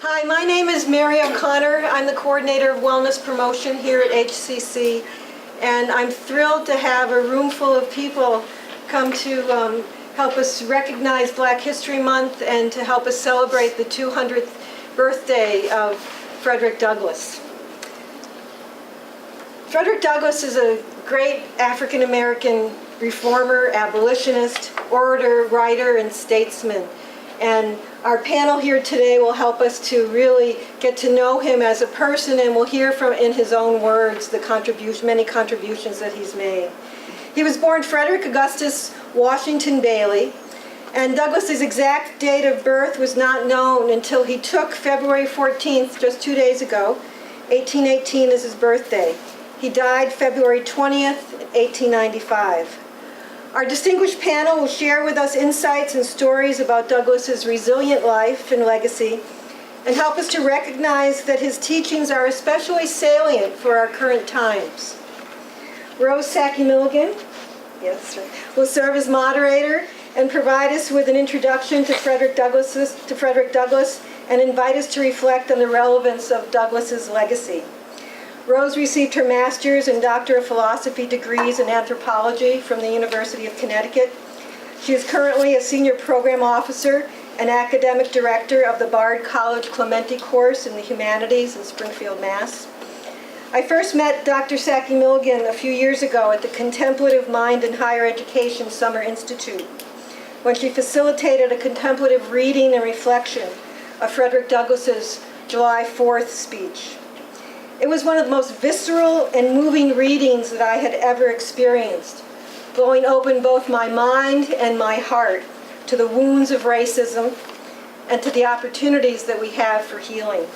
Hi, my name is Mary O'Connor. I'm the coordinator of wellness promotion here at HCC, and I'm thrilled to have a room full of people come to help us recognize Black History Month and to help us celebrate the 200th birthday of Frederick Douglass. Frederick Douglass is a great African-American reformer, abolitionist, orator, writer, and statesman. And our panel here today will help us to really get to know him as a person, and we'll hear from, in his own words, the many contributions that he's made. He was born Frederick Augustus Washington Bailey, and Douglass's exact date of birth was not known until he took February 14th, just 2 days ago, 1818 as his birthday. He died February 20th, 1895. Our distinguished panel will share with us insights and stories about Douglass's resilient life and legacy, and help us to recognize that his teachings are especially salient for our current times. Rose Sackey-Milligan, yes, right, will serve as moderator and provide us with an introduction to Frederick Douglass and invite us to reflect on the relevance of Douglass's legacy. Rose received her master's and Doctor of Philosophy degrees in anthropology from the University of Connecticut. She is currently a senior program officer and academic director of the Bard College Clemente Course in the Humanities in Springfield, Mass. I first met Dr. Sackey-Milligan a few years ago at the Contemplative Mind in Higher Education Summer Institute, when she facilitated a contemplative reading and reflection of Frederick Douglass's July 4th speech. It was one of the most visceral and moving readings that I had ever experienced, blowing open both my mind and my heart to the wounds of racism and to the opportunities that we have for healing.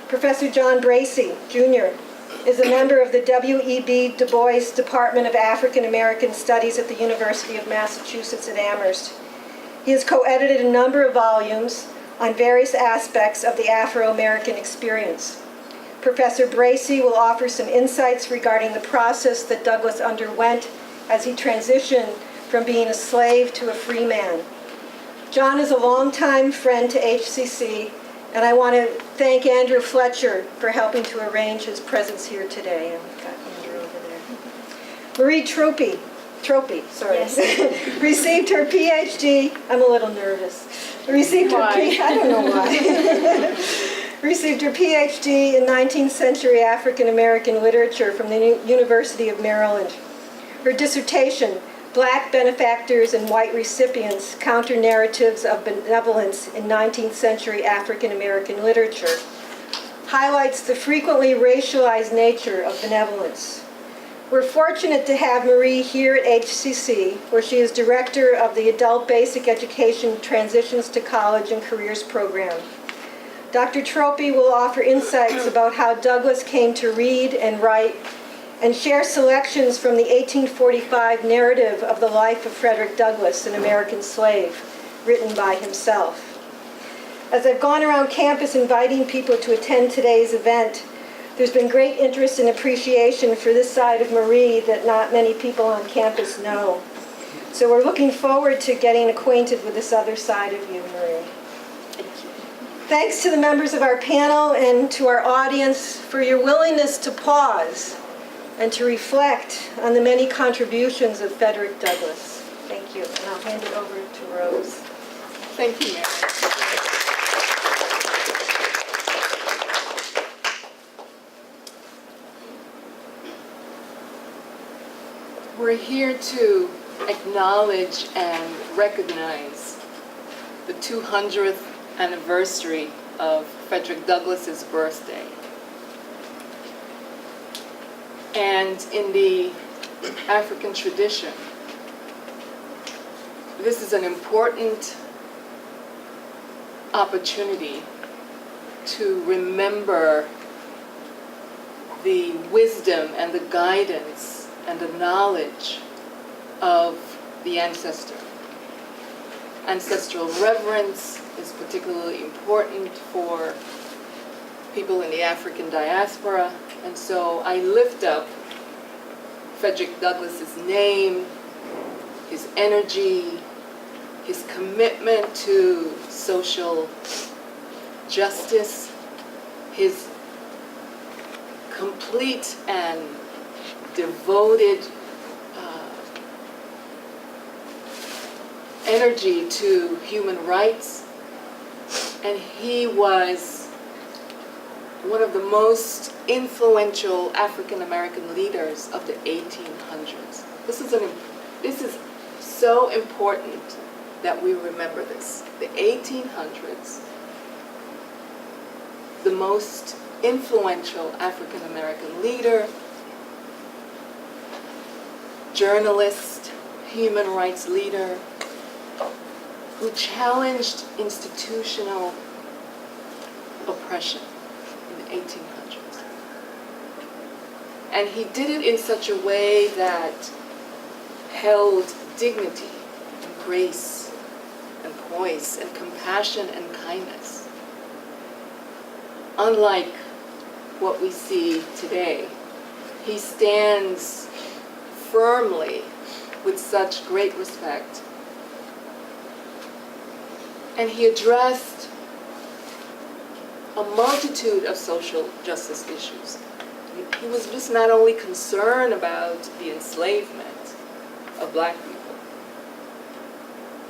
Professor John Bracey, Jr., is a member of the W.E.B. Du Bois Department of African American Studies at the University of Massachusetts at Amherst. He has co-edited a number of volumes on various aspects of the Afro-American experience. Professor Bracey will offer some insights regarding the process that Douglass underwent as he transitioned from being a slave to a free man. John is a longtime friend to HCC, and I want to thank Andrew Fletcher for helping to arrange his presence here today. I've got Andrew over there. Marie Troppe, yes. Received her Ph.D. I'm a little nervous. Received I don't know why. Received her Ph.D. in 19th century African American literature from the University of Maryland. Her dissertation, Black Benefactors and White Recipients, Counter-Narratives of Benevolence in 19th Century African American Literature, highlights the frequently racialized nature of benevolence. We're fortunate to have Marie here at HCC, where she is director of the Adult Basic Education Transitions to College and Careers program. Dr. Troppe will offer insights about how Douglass came to read and write, and share selections from the 1845 narrative of the life of Frederick Douglass, an American slave, written by himself. As I've gone around campus inviting people to attend today's event, there's been great interest and appreciation for this side of Marie that not many people on campus know. So we're looking forward to getting acquainted with this other side of you, Marie. Thanks to the members of our panel and to our audience for your willingness to pause and to reflect on the many contributions of Frederick Douglass. Thank you, and I'll hand it over to Rose. Thank you, Mary. We're here to acknowledge and recognize the 200th anniversary of Frederick Douglass's birthday. And in the African tradition, this is an important opportunity to remember the wisdom and the guidance and the knowledge of the ancestor. Ancestral reverence is particularly important for people in the African diaspora, and so I lift up Frederick Douglass's name, his energy, his commitment to social justice, his complete and devoted energy to human rights, and he was one of the most influential African American leaders of the 1800s. This is so important that we remember this. The 1800s, the most influential African American leader, journalist, human rights leader, who challenged institutional oppression in the 1800s. And he did it in such a way that held dignity and grace and poise and compassion and kindness. Unlike what we see today, he stands firmly with such great respect. And he addressed a multitude of social justice issues. He was just not only concerned about the enslavement of black people.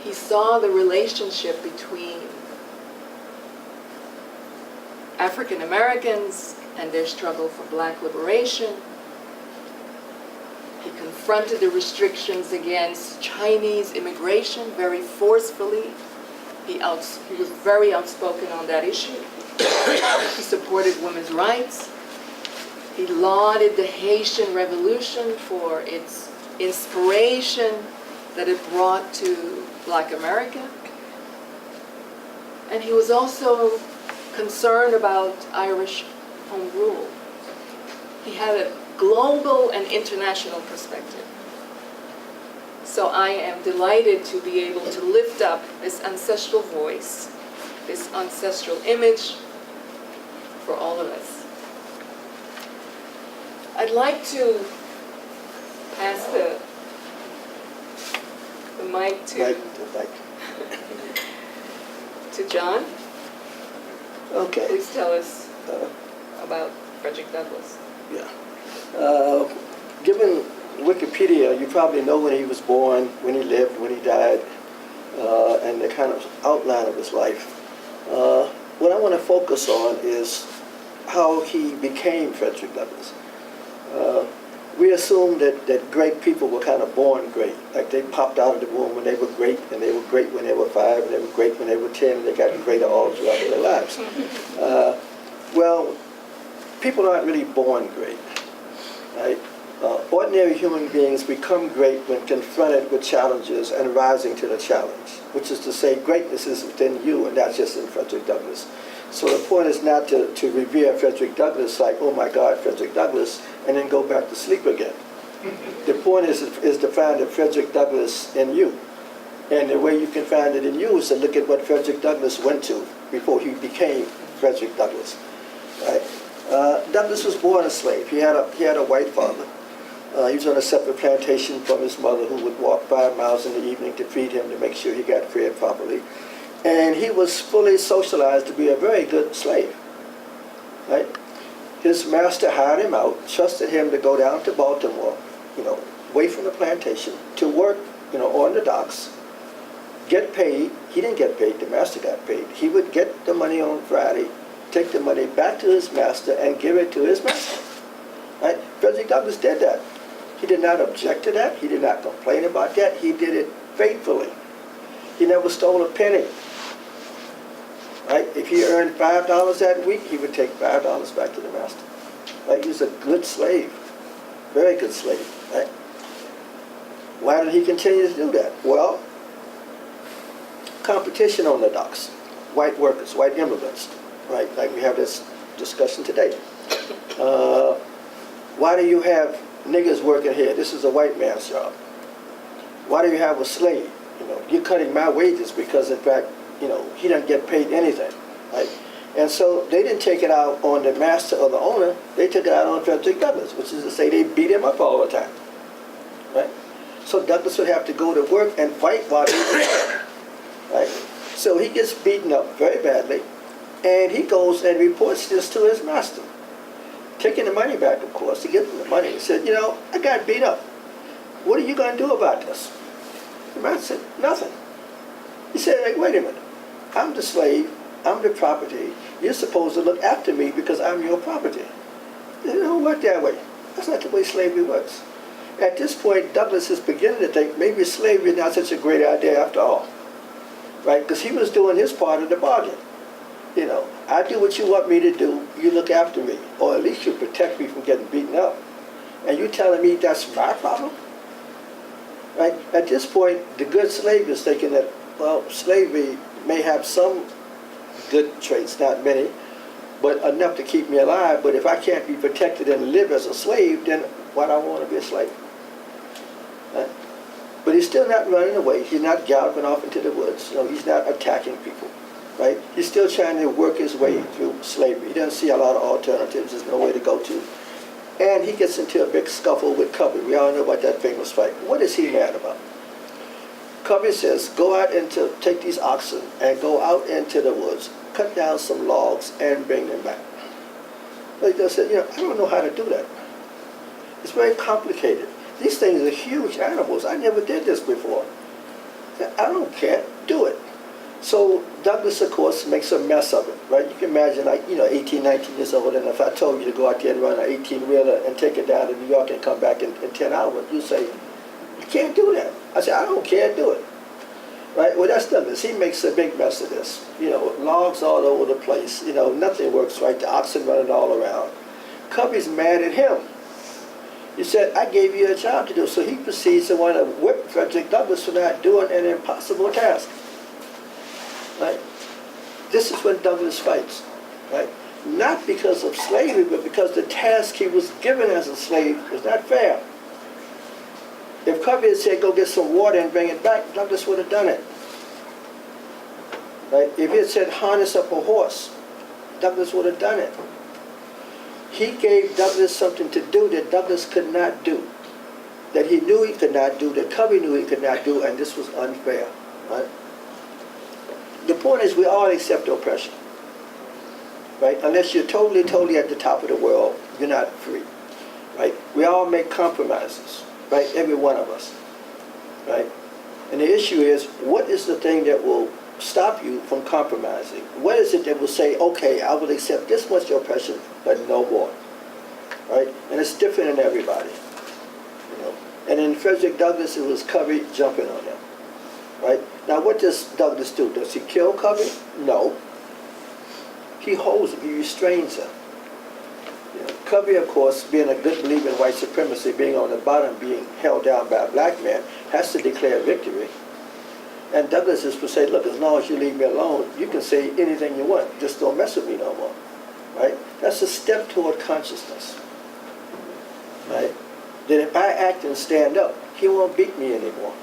He saw the relationship between African Americans and their struggle for black liberation. He confronted the restrictions against Chinese immigration very forcefully. He was very outspoken on that issue. He supported women's rights. He lauded the Haitian Revolution for its inspiration that it brought to Black America. And he was also concerned about Irish home rule. He had a global and international perspective. So I am delighted to be able to lift up this ancestral voice, this ancestral image for all of us. I'd like to pass the mic to John. Okay. Please tell us about Frederick Douglass. Yeah. Given Wikipedia, you probably know when he was born, when he lived, when he died, and the kind of outline of his life. What I want to focus on is how he became Frederick Douglass. We assume that great people were kind of born great, like they popped out of the womb when they were great, and they were great when they were 5, and they were great when they were 10, and they got greater all throughout their lives. Well, people aren't really born great, right? Ordinary human beings become great when confronted with challenges and rising to the challenge, which is to say greatness is within you and not just in Frederick Douglass. So the point is not to revere Frederick Douglass like, oh my God, Frederick Douglass, and then go back to sleep again. The point is to find the Frederick Douglass in you. And the way you can find it in you is to look at what Frederick Douglass went to before he became Frederick Douglass. Right? Douglass was born a slave. He had a white father. He was on a separate plantation from his mother, who would walk 5 miles in the evening to feed him, to make sure he got fed properly. And he was fully socialized to be a very good slave. Right? His master hired him out, trusted him to go down to Baltimore, away from the plantation, to work, on the docks, get paid. He didn't get paid, the master got paid. He would get the money on Friday, take the money back to his master, and give it to his master. Right? Frederick Douglass did that. He did not object to that. He did not complain about that. He did it faithfully. He never stole a penny. Right? If he earned $5 that week, he would take $5 back to the master. Right? He was a good slave, very good slave. Right? Why did he continue to do that? Well, competition on the docks, white workers, white immigrants, right? Like we have this discussion today. Why do you have niggers working here? This is a white man's job. Why do you have a slave? You're cutting my wages because, in fact, he doesn't get paid anything, right? And so they didn't take it out on the master or the owner. They took it out on Frederick Douglass, which is to say they beat him up all the time, right? So Douglass would have to go to work and fight while he was there, right? So he gets beaten up very badly. And he goes and reports this to his master, taking the money back, of course. He gives him the money. He said, you know, I got beat up. What are you going to do about this? The master said, nothing. He said, like, wait a minute. I'm the slave. I'm the property. You're supposed to look after me because I'm your property. It don't work that way. That's not the way slavery works. At this point, Douglass is beginning to think maybe slavery is not such a great idea after all. Right? Because he was doing his part of the bargain. You know, I do what you want me to do, you look after me, or at least you protect me from getting beaten up. And you telling me that's my problem? Right? At this point, the good slave is thinking that, well, slavery may have some good traits, not many, but enough to keep me alive. But if I can't be protected and live as a slave, then why do I want to be a slave? Right? But he's still not running away. He's not galloping off into the woods. You know, he's not attacking people. Right? He's still trying to work his way through slavery. He doesn't see a lot of alternatives. There's no way to go to. And he gets into a big scuffle with Cubby. We all know about that famous fight. What is he mad about? Cubby says, go out and take these oxen and go out into the woods, cut down some logs and bring them back. But he said, you know, I don't know how to do that. It's very complicated. These things are huge animals. I never did this before. I can't do it. So Douglass, of course, makes a mess of it, right? You can imagine, like, you know, 18, 19 years old, and if I told you to go out there and run an 18-wheeler and take it down to New York and come back in 10 hours, you say, you can't do that. I say, I don't care, do it. Right? Well, that's Douglass. He makes a big mess of this. You know, logs all over the place. You know, nothing works right. The oxen running all around. Cubby's mad at him. He said, I gave you a job to do. So he proceeds to want to whip Frederick Douglass for not doing an impossible task. Right? This is when Douglass fights. Right? Not because of slavery, but because the task he was given as a slave was not fair. If Cubby had said, go get some water and bring it back, Douglass would have done it. Right? If he had said, harness up a horse, Douglass would have done it. He gave Douglass something to do that Douglass could not do, that he knew he could not do, that Cubby knew he could not do, and this was unfair. Right? The point is, we all accept oppression. Right? Unless you're totally, totally at the top of the world, you're not free. Right? We all make compromises. Right? Every one of us. Right? And the issue is, what is the thing that will stop you from compromising? What is it that will say, okay, I will accept this much oppression, but no more? Right? And it's different in everybody. You know? And in Frederick Douglass, it was Cubby jumping on him. Right? Now, what does Douglass do? Does he kill Cubby? No. He holds him. He restrains him. You know, Cubby, of course, being a good believer in white supremacy, being on the bottom, being held down by a black man, has to declare victory. And Douglass is to say, look, as long as you leave me alone, you can say anything you want. Just don't mess with me no more. Right? That's a step toward consciousness. Right? That if I act and stand up, he won't beat me anymore.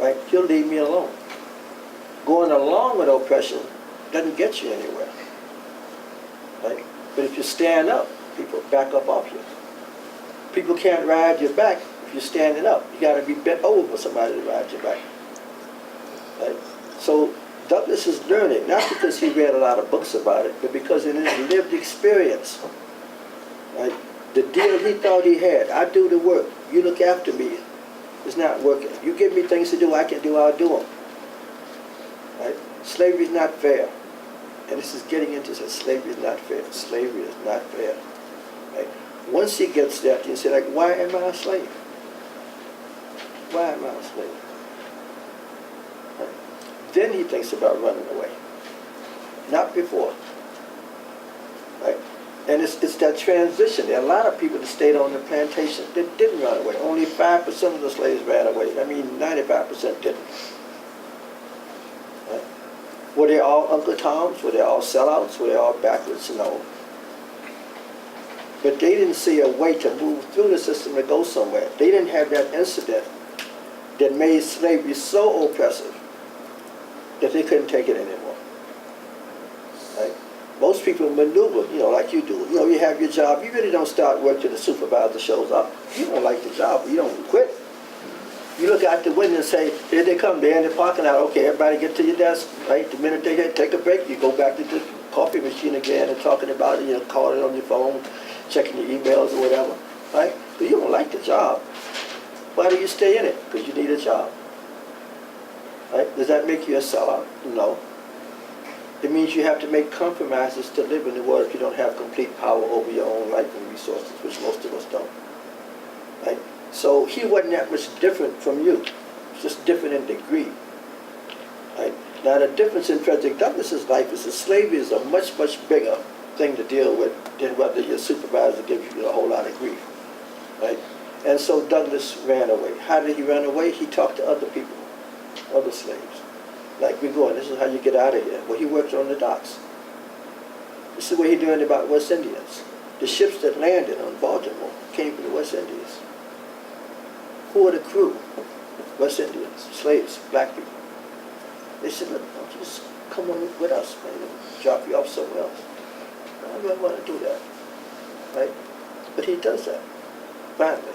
Right? He'll leave me alone. Going along with oppression doesn't get you anywhere. Right? But if you stand up, people back up off you. People can't ride your back if you're standing up. You got to be bent over for somebody to ride your back. Right? So Douglass is learning, not because he read a lot of books about it, but because in his lived experience, right, the deal he thought he had, I do the work, you look after me, is not working. You give me things to do I can do, I'll do them. Right? Slavery is not fair. And this is getting into that slavery is not fair. Slavery is not fair. Right? Once he gets that, you say, like, why am I a slave? Why am I a slave? Right? Then he thinks about running away. Not before. Right? And it's that transition. There are a lot of people that stayed on the plantation that didn't run away. Only 5% of the slaves ran away. I mean, 95% didn't. Were they all Uncle Toms? Were they all sellouts? Were they all backwards? No. But they didn't see a way to move through the system to go somewhere. They didn't have that incident that made slavery so oppressive that they couldn't take it anymore. Right? Most people maneuver, you know, like you do. You know, you have your job. You really don't start work till the supervisor shows up. You don't like the job. You don't quit. You look out the window and say, here they come, they're in the parking lot. Okay, everybody get to your desk, right? The minute they take a break, you go back to the coffee machine again and talking about it, calling on your phone, checking your emails or whatever, right? But you don't like the job. Why do you stay in it? Because you need a job. Right? Does that make you a sellout? No. It means you have to make compromises to live in the world if you don't have complete power over your own life and resources, which most of us don't. Right? So he wasn't that much different from you. It's just different in degree. Right? Now the difference in Frederick Douglass's life is that slavery is a much, much bigger thing to deal with than whether your supervisor gives you a whole lot of grief. Right? And so Douglass ran away. How did he run away? He talked to other people, other slaves. Like, we're going, this is how you get out of here. Well, he worked on the docks. This is what he learned about West Indians. The ships that landed on Baltimore came from the West Indies. Who are the crew? West Indians, slaves, black people. They said, look, don't you just come on with us, man, and drop you off somewhere else. I don't want to do that. Right? But he does that, finally.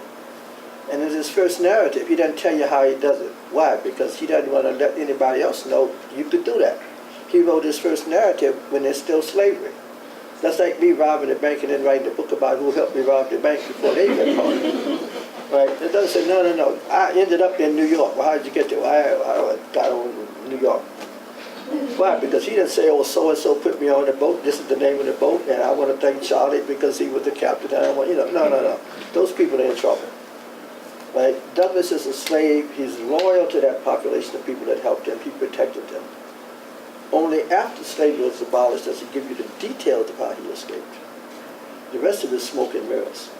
And in his first narrative, he doesn't tell you how he does it. Why? Because he doesn't want to let anybody else know you could do that. He wrote his first narrative when there's still slavery. That's like me robbing a bank and then writing a book about who helped me rob the bank before they got caught. Right? It doesn't say, no, I ended up in New York. Well, how did you get there? Well, I got on New York. Why? Because he didn't say, oh, so-and-so put me on the boat. This is the name of the boat, and I want to thank Charlie because he was the captain. And I want, no. Those people are in trouble. Right? Douglass is a slave. He's loyal to that population of people that helped him. He protected them. Only after slavery was abolished does he give you the details of how he escaped. The rest of it is smoke and mirrors.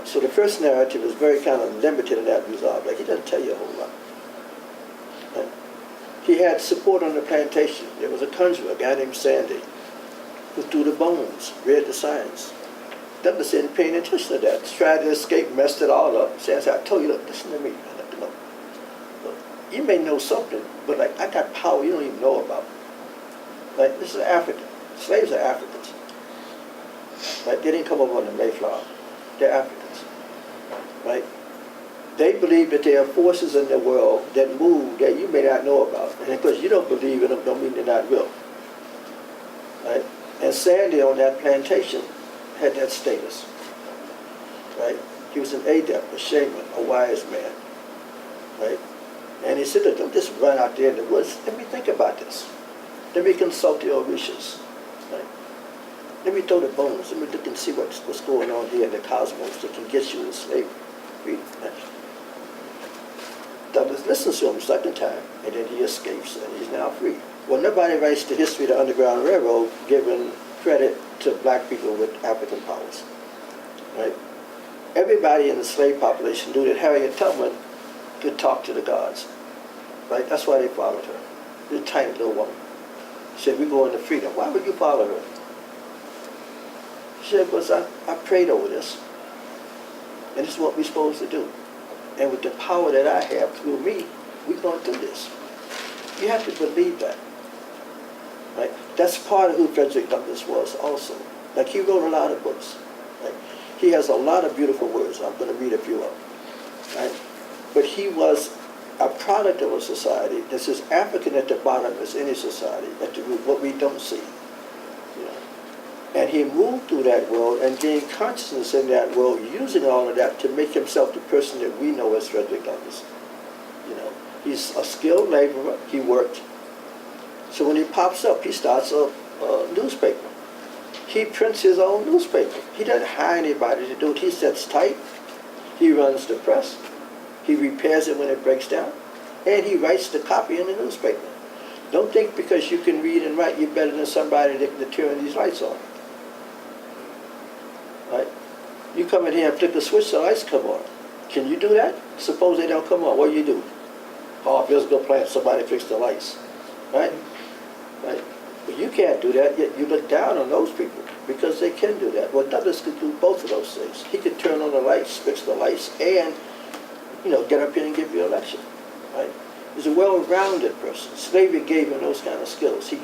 So the first narrative is very kind of limited in that regard. Like, he doesn't tell you a whole lot. Right? He had support on the plantation. There was a conjurer, a guy named Sandy, who threw the bones, read the signs. Douglass didn't pay any attention to that. Tried to escape, messed it all up. Sandy said, I told you, look, listen to me. Look, you may know something, but like, I got power you don't even know about. Like, this is African. Slaves are Africans. Right? They didn't come over on the Mayflower. They're Africans. Right? They believe that there are forces in the world that move that you may not know about. And of course, you don't believe in them, don't mean they're not real. Right? And Sandy on that plantation had that status. Right? He was an adept, a shaman, a wise man. Right? And he said, look, don't just run out there in the woods. Let me think about this. Let me consult the Orishas. Right? Let me throw the bones. Let me look and see what's going on here in the cosmos that can get you to slavery. Right? Douglass listens to him a second time, and then he escapes, and he's now free. Well, nobody writes the history of the Underground Railroad giving credit to black people with African powers. Right? Everybody in the slave population knew that Harriet Tubman could talk to the gods. Right? That's why they followed her. This tiny little woman. She said, we're going to freedom. Why would you follow her? She said, because I prayed over this. And this is what we're supposed to do. And with the power that I have through me, we're going to do this. You have to believe that. Right? That's part of who Frederick Douglass was also. Like, he wrote a lot of books. Right? He has a lot of beautiful words. I'm going to read a few of them. Right? But he was a product of a society that's as African at the bottom as any society, at the root, what we don't see. And he moved through that world and gained consciousness in that world, using all of that to make himself the person that we know as Frederick Douglass. He's a skilled laborer. He worked. So when he pops up, he starts a newspaper. He prints his own newspaper. He doesn't hire anybody to do it. He sets type. He runs the press. He repairs it when it breaks down. And he writes the copy in the newspaper. Don't think because you can read and write you're better than somebody that can turn these lights on. Right? You come in here and flip the switch, the lights come on. Can you do that? Suppose they don't come on. What do you do? Oh, physical plant, somebody fix the lights. Right? Right? But you can't do that, yet you look down on those people because they can do that. Well, Douglass could do both of those things. He could turn on the lights, fix the lights, and, get up here and give you a lecture. Right? He's a well-rounded person. Slavery gave him those kind of skills. He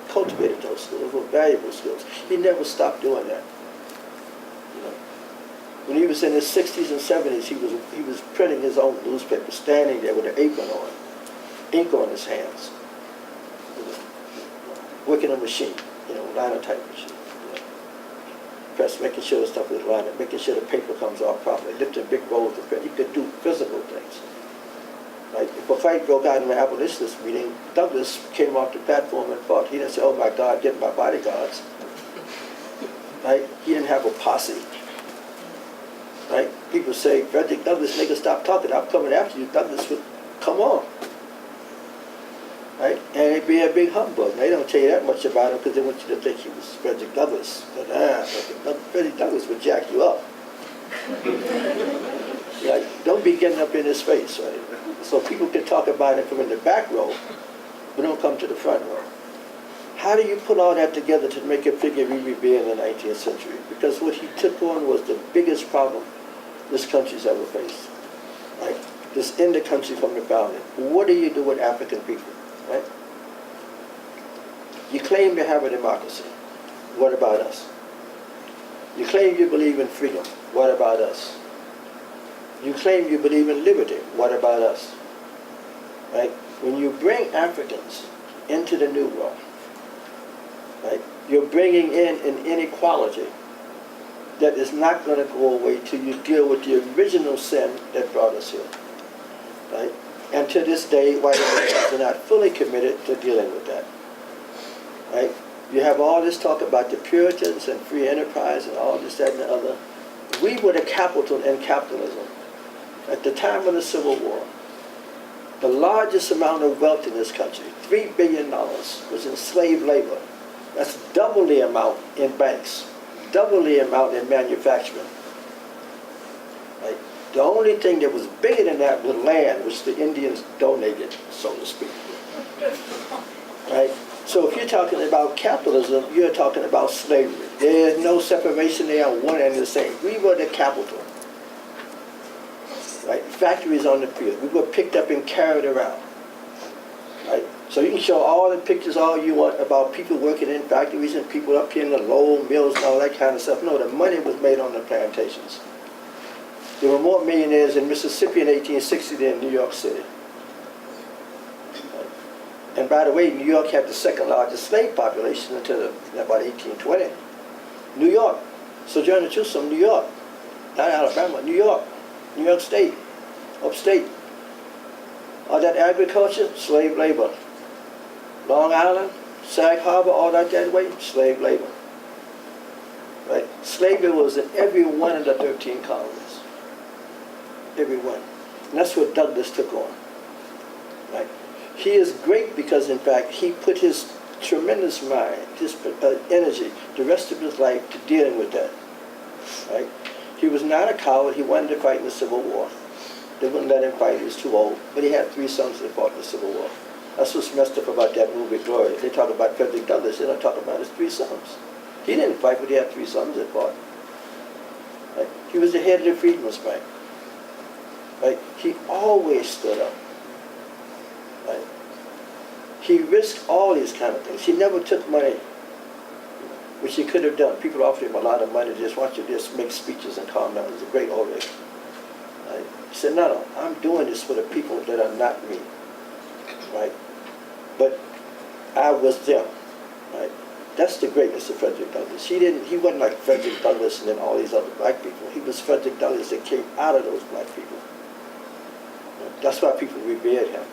cultivated those skills. Those were valuable skills. He never stopped doing that. When he was in his 60s and 70s, he was printing his own newspaper, standing there with an apron on, ink on his hands, working a machine, linotype machine. Press, making sure the stuff is lined up, making sure the paper comes off properly, lifting big rolls of print. He could do physical things. Like, if a fight broke out in the Abolitionist meeting, Douglass came off the platform and fought. He didn't say, oh my God, get my bodyguards. Right? He didn't have a posse. Right? People say, Frederick Douglass, nigga, stop talking. I'm coming after you. Douglass would come on. Right? And it'd be a big humbug. They don't tell you that much about him because they want you to think he was Frederick Douglass. But Frederick Douglass would jack you up. Right? Don't be getting up in his face, right? So people can talk about him from in the back row, but don't come to the front row. How do you put all that together to make a figure really be in the 19th century? Because what he took on was the biggest problem this country's ever faced. Right? This in the country from the founding. What do you do with African people? Right? You claim to have a democracy. What about us? You claim you believe in freedom. What about us? You claim you believe in liberty. What about us? Right? When you bring Africans into the New World, right, you're bringing in an inequality that is not going to go away till you deal with the original sin that brought us here. Right? And to this day, white Americans are not fully committed to dealing with that. Right? You have all this talk about the Puritans and free enterprise and all this, that, and the other. We were the capital in capitalism. At the time of the Civil War, the largest amount of wealth in this country, $3 billion, was in slave labor. That's double the amount in banks, double the amount in manufacturing. Right? The only thing that was bigger than that was land, which the Indians donated, so to speak. Right? So if you're talking about capitalism, you're talking about slavery. There's no separation there, one and the same. We were the capital. Right? Factories on the field. We were picked up and carried around. Right? So you can show all the pictures all you want about people working in factories and people up here in the low mills and all that kind of stuff. No, the money was made on the plantations. There were more millionaires in Mississippi in 1860 than in New York City. Right? And by the way, New York had the second largest slave population until about 1820. New York. Sojourner Truth from New York. Not Alabama, New York. New York State, upstate. All that agriculture, slave labor. Long Island, Sag Harbor, all that way, slave labor. Right? Slavery was in every one of the 13 colonies. Every one. And that's what Douglass took on. Right? He is great because, in fact, he put his tremendous mind, his energy, the rest of his life to dealing with that. Right? He was not a coward. He wanted to fight in the Civil War. They wouldn't let him fight. He was too old. But he had 3 sons that fought in the Civil War. That's what's messed up about that movie, Gloria. They talk about Frederick Douglass. They don't talk about his 3 sons. He didn't fight, but he had 3 sons that fought. Right? He was the head of the Freedmen's Bank. Right? He always stood up. Right? He risked all these kind of things. He never took money, which he could have done. People offered him a lot of money to just want you to just make speeches and calm down. He's a great orator. Right? He said, no, I'm doing this for the people that are not me. Right? But I was them. Right? That's the greatness of Frederick Douglass. He wasn't like Frederick Douglass and then all these other black people. He was Frederick Douglass that came out of those black people. Right? That's why people revered him.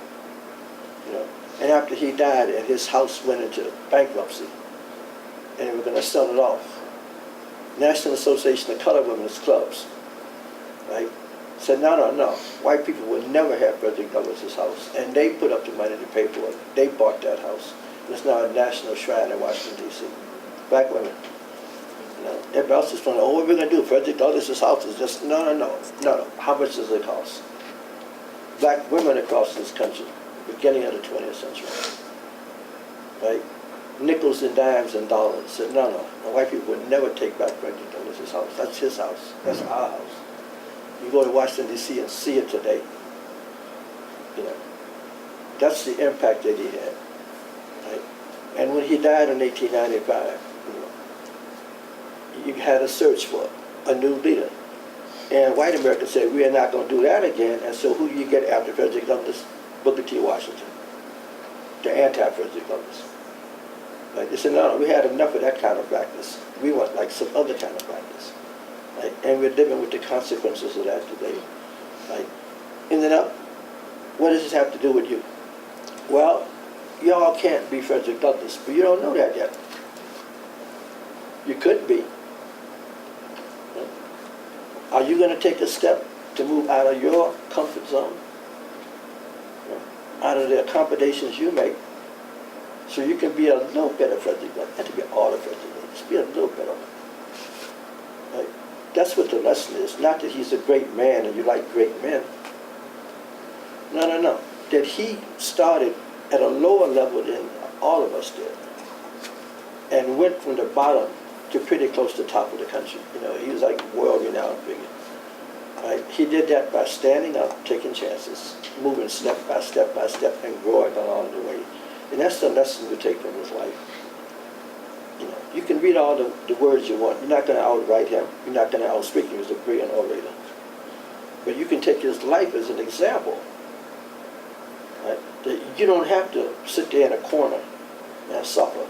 And after he died and his house went into bankruptcy, and they were going to sell it off. National Association of Colored Women's Clubs, right, said, no. White people would never have Frederick Douglass's house. And they put up the money to pay for it. They bought that house. It's now a national shrine in Washington, D.C. Black women. Everybody else is going, what are we going to do? Frederick Douglass's house is just, no. How much does it cost? Black women across this country, beginning of the 20th century, right? Nickels and dimes and dollars. Said, no. The white people would never take back Frederick Douglass's house. That's his house. That's our house. You go to Washington, D.C. and see it today. That's the impact that he had. Right? And when he died in 1895, you had a search for a new leader. And white Americans said, we are not going to do that again. And so who do you get after Frederick Douglass? Booker T. Washington, the anti-Frederick Douglass. Right? They said, no, we had enough of that kind of practice. We want like some other kind of practice. Right? And we're living with the consequences of that today. Right? Ended up, what does this have to do with you? Well, y'all can't be Frederick Douglass, but you don't know that yet. You could be. Are you going to take a step to move out of your comfort zone? Out of the accommodations you make, so you can be a little better Frederick Douglass. Not to be all of Frederick Douglass, just be a little better. Right? That's what the lesson is. Not that he's a great man and you like great men. No. That he started at a lower level than all of us did, and went from the bottom to pretty close to the top of the country. He was like world-renowned figure. Right? He did that by standing up, taking chances, moving step by step, and growing along the way. And that's the lesson we take from his life. You can read all the words you want. You're not going to outwrite him. You're not going to outspeak him. He's a brilliant orator. But you can take his life as an example. Right? That you don't have to sit there in a corner and suffer.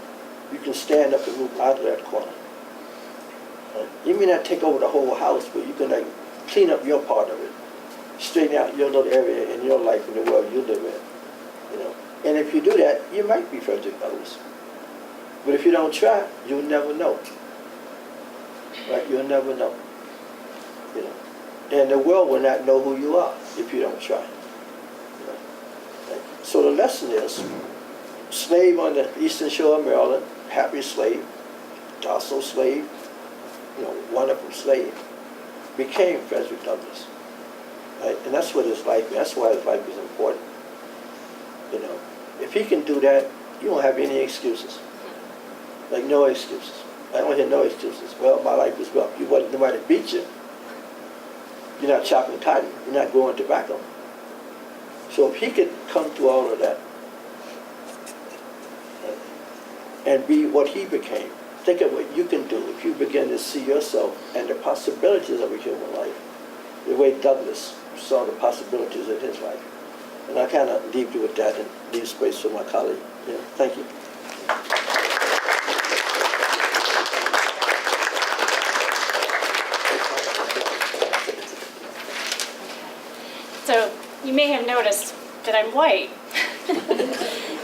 You can stand up and move out of that corner. Right? You may not take over the whole house, but you can clean up your part of it, straighten out your little area in your life in the world you live in. And if you do that, you might be Frederick Douglass. But if you don't try, you'll never know. Right? You'll never know. And the world will not know who you are if you don't try. Right? So the lesson is, slave on the eastern shore of Maryland, happy slave, docile slave, wonderful slave, became Frederick Douglass. Right? And that's what his life is. That's why his life is important. If he can do that, you don't have any excuses. Like, no excuses. I don't hear no excuses. Well, my life was rough. Nobody beat you. You're not chopping cotton. You're not growing tobacco. So if he could come through all of that, right, and be what he became, think of what you can do if you begin to see yourself and the possibilities of a human life, the way Douglass saw the possibilities of his life. And I kind of leave you with that and leave space for my colleague. Thank you. So you may have noticed that I'm white.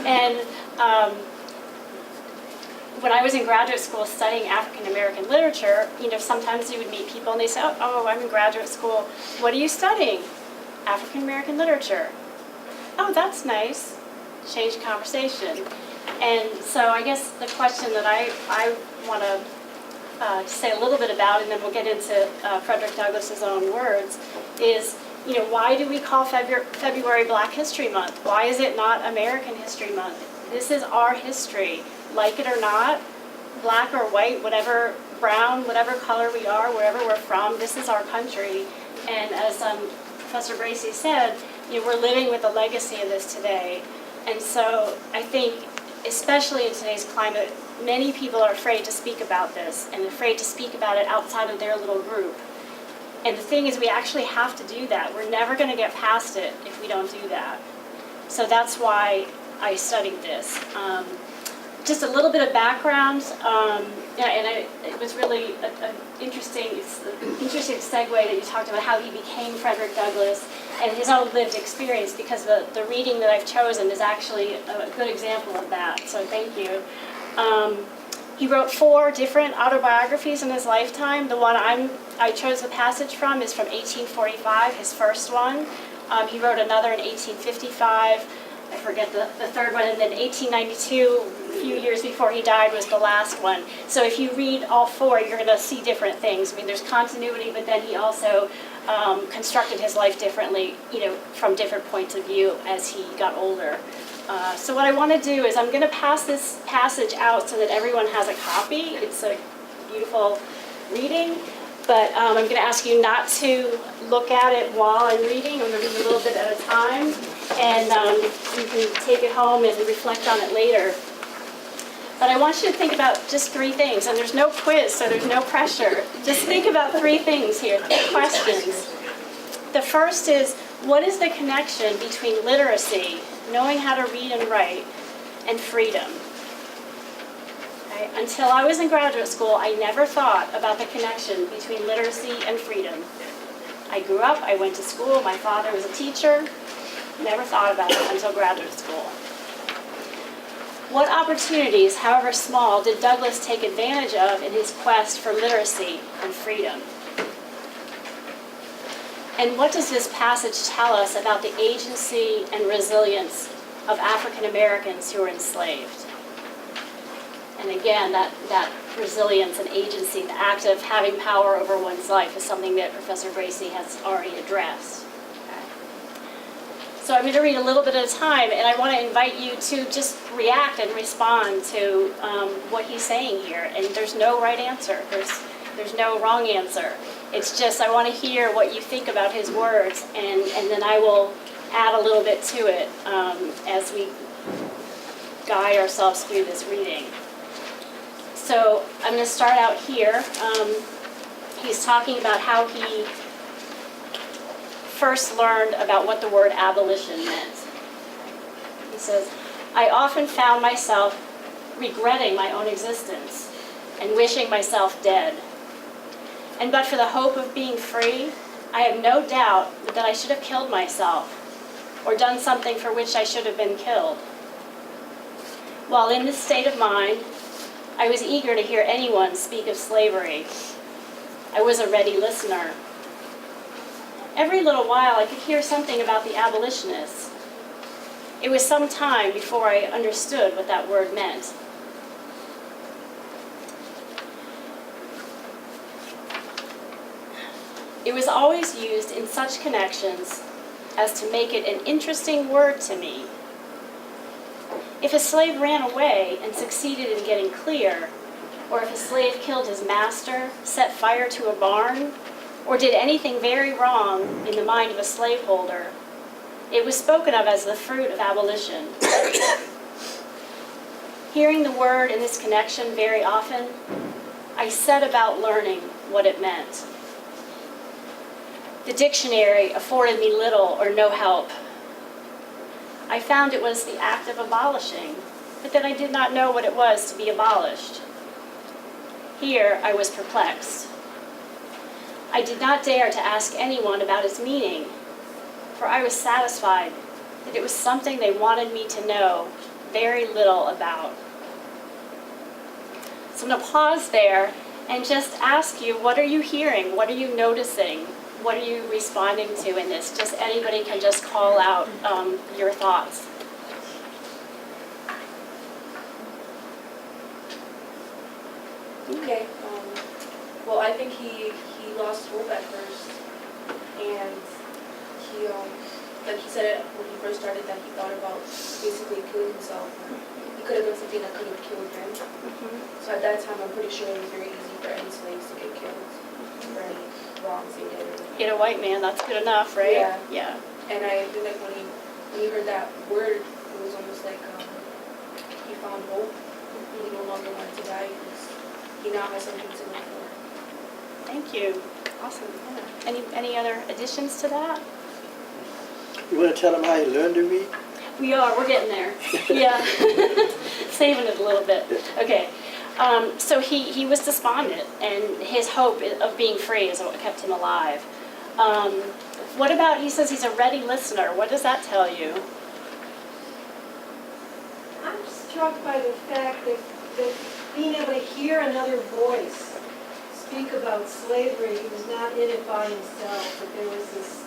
And when I was in graduate school studying African-American literature, sometimes you would meet people and they say, oh, I'm in graduate school. What are you studying? African-American literature. Oh, that's nice. Change conversation. And so I guess the question that I want to say a little bit about, and then we'll get into Frederick Douglass's own words, is, why do we call February Black History Month? Why is it not American History Month? This is our history. Like it or not, black or white, whatever, brown, whatever color we are, wherever we're from, this is our country. And as Professor Bracey said, we're living with the legacy of this today. And so I think, especially in today's climate, many people are afraid to speak about this and afraid to speak about it outside of their little group. And the thing is, we actually have to do that. We're never going to get past it if we don't do that. So that's why I studied this. Just a little bit of background, it was really an interesting segue that you talked about how he became Frederick Douglass and his own lived experience, because the reading that I've chosen is actually a good example of that, so thank you. He wrote 4 different autobiographies in his lifetime. The one I chose the passage from is from 1845, his first one. He wrote another in 1855. I forget the third one, and then 1892, a few years before he died, was the last one. So if you read all 4, you're going to see different things. I mean, there's continuity, but then he also constructed his life differently, from different points of view as he got older. So what I want to do is I'm going to pass this passage out so that everyone has a copy. It's a beautiful reading, but I'm going to ask you not to look at it while I'm reading. I'm going to read a little bit at a time, and you can take it home and reflect on it later. But I want you to think about just 3 things, and there's no quiz, so there's no pressure. Just think about 3 things here, 3 questions. The first is, what is the connection between literacy, knowing how to read and write, and freedom? Okay? Until I was in graduate school, I never thought about the connection between literacy and freedom. I grew up, I went to school, my father was a teacher, never thought about it until graduate school. What opportunities, however small, did Douglass take advantage of in his quest for literacy and freedom? And what does this passage tell us about the agency and resilience of African Americans who were enslaved? And again, that resilience and agency, the act of having power over one's life, is something that Professor Bracey has already addressed. Okay. So I'm going to read a little bit at a time, and I want to invite you to just react and respond to what he's saying here. And there's no right answer. There's no wrong answer. It's just I want to hear what you think about his words, and then I will add a little bit to it as we guide ourselves through this reading. So I'm going to start out here. He's talking about how he first learned about what the word abolition meant. He says, I often found myself regretting my own existence and wishing myself dead. And but for the hope of being free, I have no doubt that I should have killed myself or done something for which I should have been killed. While in this state of mind, I was eager to hear anyone speak of slavery. I was a ready listener. Every little while I could hear something about the abolitionists. It was some time before I understood what that word meant. It was always used in such connections as to make it an interesting word to me. If a slave ran away and succeeded in getting clear, or if a slave killed his master, set fire to a barn, or did anything very wrong in the mind of a slaveholder, it was spoken of as the fruit of abolition. Hearing the word in this connection very often, I set about learning what it meant. The dictionary afforded me little or no help. I found it was the act of abolishing, but that I did not know what it was to be abolished. Here I was perplexed. I did not dare to ask anyone about its meaning, for I was satisfied that it was something they wanted me to know very little about. So I'm going to pause there and just ask you, what are you hearing? What are you noticing? What are you responding to in this? Just anybody can just call out your thoughts. Okay. Well, I think he lost hope at first, and he like he said it when he first started that he thought about basically killing himself. He could have done something that could have killed him. So at that time, I'm pretty sure it was very easy for any slaves to get killed for any wrongs they did. Hit a white man, that's good enough, right? Yeah. Yeah. And I feel like when he heard that word, it was almost like he found hope. He no longer wanted to die because he now has something to live for. Thank you. Awesome. Yeah. Any other additions to that? You want to tell them how you learned to read? We're getting there. Yeah. Saving it a little bit. Okay. So he was despondent, and his hope of being free is what kept him alive. What about, he says he's a ready listener. What does that tell you? I'm struck by the fact that being able to hear another voice speak about slavery, he was not in it by himself, but there was this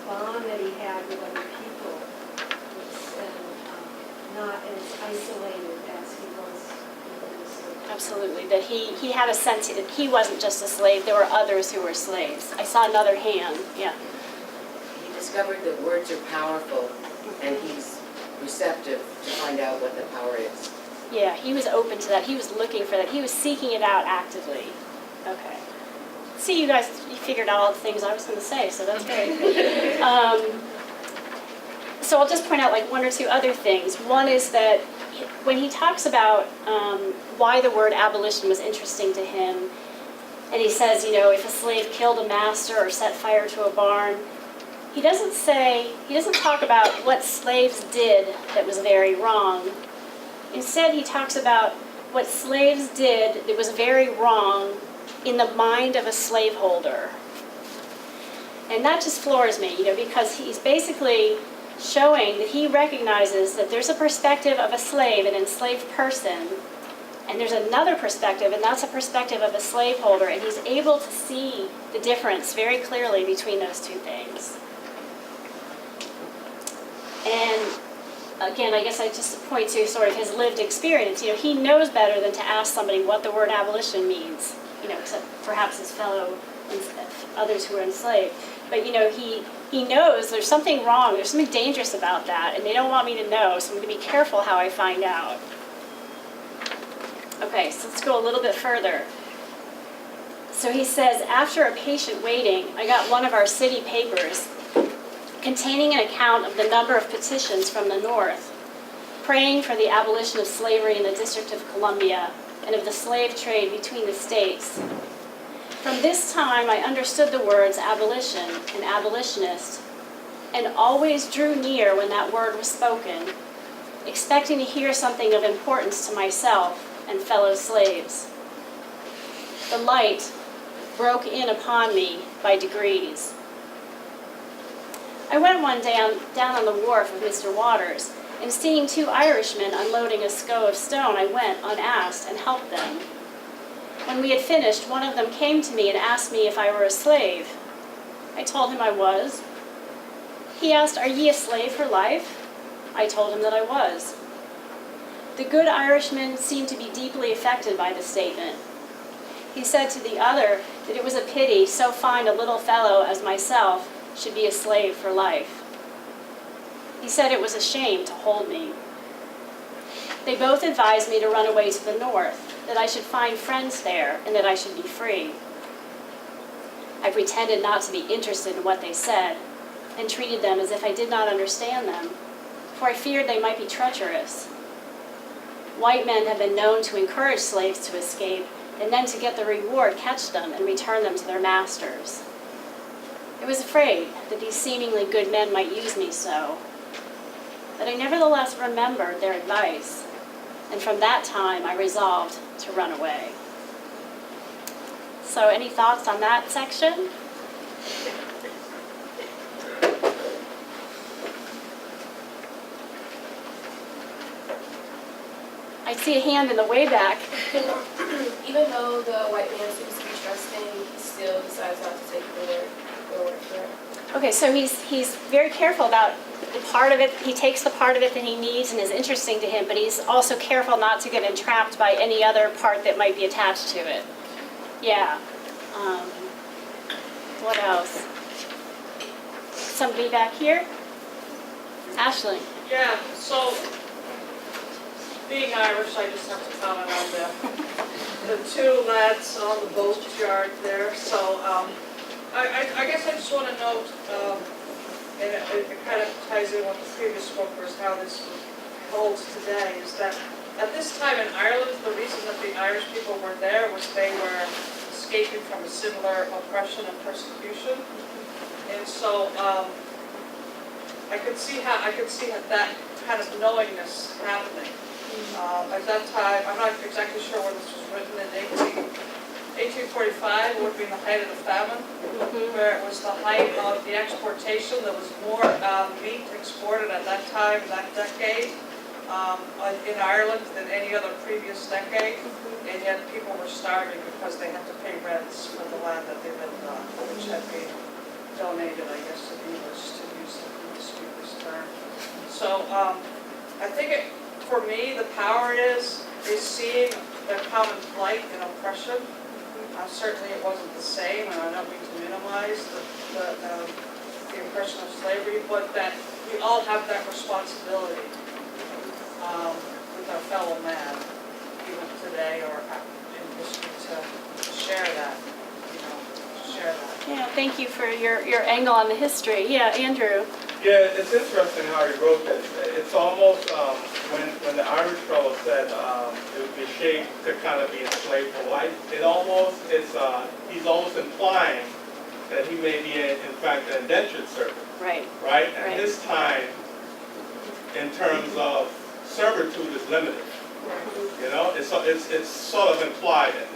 bond that he had with other people, and not as isolated as he was. Absolutely, that he had a sense that he wasn't just a slave, there were others who were slaves. I saw another hand, yeah. He discovered that words are powerful, and he's receptive to find out what the power is. Yeah, he was open to that, he was looking for that, he was seeking it out actively. Okay. See, you guys, you figured out all the things I was going to say, so that's great. So I'll just point out like one or two other things. One is that when he talks about why the word abolition was interesting to him, and he says, if a slave killed a master or set fire to a barn, he doesn't talk about what slaves did that was very wrong. Instead, he talks about what slaves did that was very wrong in the mind of a slaveholder. And that just floors me, because he's basically showing that he recognizes that there's a perspective of a slave, an enslaved person, and there's another perspective, and that's a perspective of a slaveholder, and he's able to see the difference very clearly between those two things. And again, I guess I just point to sort of his lived experience. He knows better than to ask somebody what the word abolition means, except perhaps his fellow others who are enslaved. But he knows there's something wrong, there's something dangerous about that, and they don't want me to know, so I'm going to be careful how I find out. Okay, so let's go a little bit further. So he says, after a patient waiting, I got one of our city papers containing an account of the number of petitions from the North, praying for the abolition of slavery in the District of Columbia and of the slave trade between the states. From this time, I understood the words abolition and abolitionist, and always drew near when that word was spoken, expecting to hear something of importance to myself and fellow slaves. The light broke in upon me by degrees. I went one day down on the wharf with Mr. Waters, and seeing two Irishmen unloading a scow of stone, I went unasked and helped them. When we had finished, one of them came to me and asked me if I were a slave. I told him I was. He asked, "Are ye a slave for life?" I told him that I was. The good Irishman seemed to be deeply affected by the statement. He said to the other that it was a pity so fine a little fellow as myself should be a slave for life. He said it was a shame to hold me. They both advised me to run away to the north, that I should find friends there, and that I should be free. I pretended not to be interested in what they said, and treated them as if I did not understand them, for I feared they might be treacherous. White men have been known to encourage slaves to escape, and then to get the reward, catch them and return them to their masters. I was afraid that these seemingly good men might use me so, but I nevertheless remembered their advice, and from that time I resolved to run away. So any thoughts on that section? I see a hand in the way back. Even though the white man seems to be trusting, he still decides not to take the word for it. Okay, so he's very careful about the part of it. He takes the part of it that he needs and is interesting to him, but he's also careful not to get entrapped by any other part that might be attached to it. Yeah. What else? Somebody back here? Ashley. Yeah, so being Irish, I just have to comment on the two lads on the boat yard there. So I guess I just want to note, and it kind of ties in with the previous book, was how this holds today, is that at this time in Ireland, the reason that the Irish people were there was they were escaping from a similar oppression and persecution. And so I could see how that kind of knowingness happening. At that time, I'm not exactly sure when this was written, in 1845 would have been the height of the famine, where it was the height of the exportation. There was more meat exported at that time, that decade, in Ireland than any other previous decade, and yet people were starving because they had to pay rents for the land that they lived on, which had been donated, I guess, to the English, to use the speaker's term. So I think for me, the power is seeing their common plight and oppression. Certainly it wasn't the same, and I don't mean to minimize the oppression of slavery, but that we all have that responsibility with our fellow man, even today or in history, to share that, Yeah, thank you for your angle on the history. Yeah, Andrew. Yeah, it's interesting how he wrote that. It's almost when the Irish fellow said it would be a shame to kind of be enslaved for life, he's almost implying that he may be in fact an indentured servant, Right. right? And Right. this time, in terms of servitude, is limited. You know, it's sort of implied in it.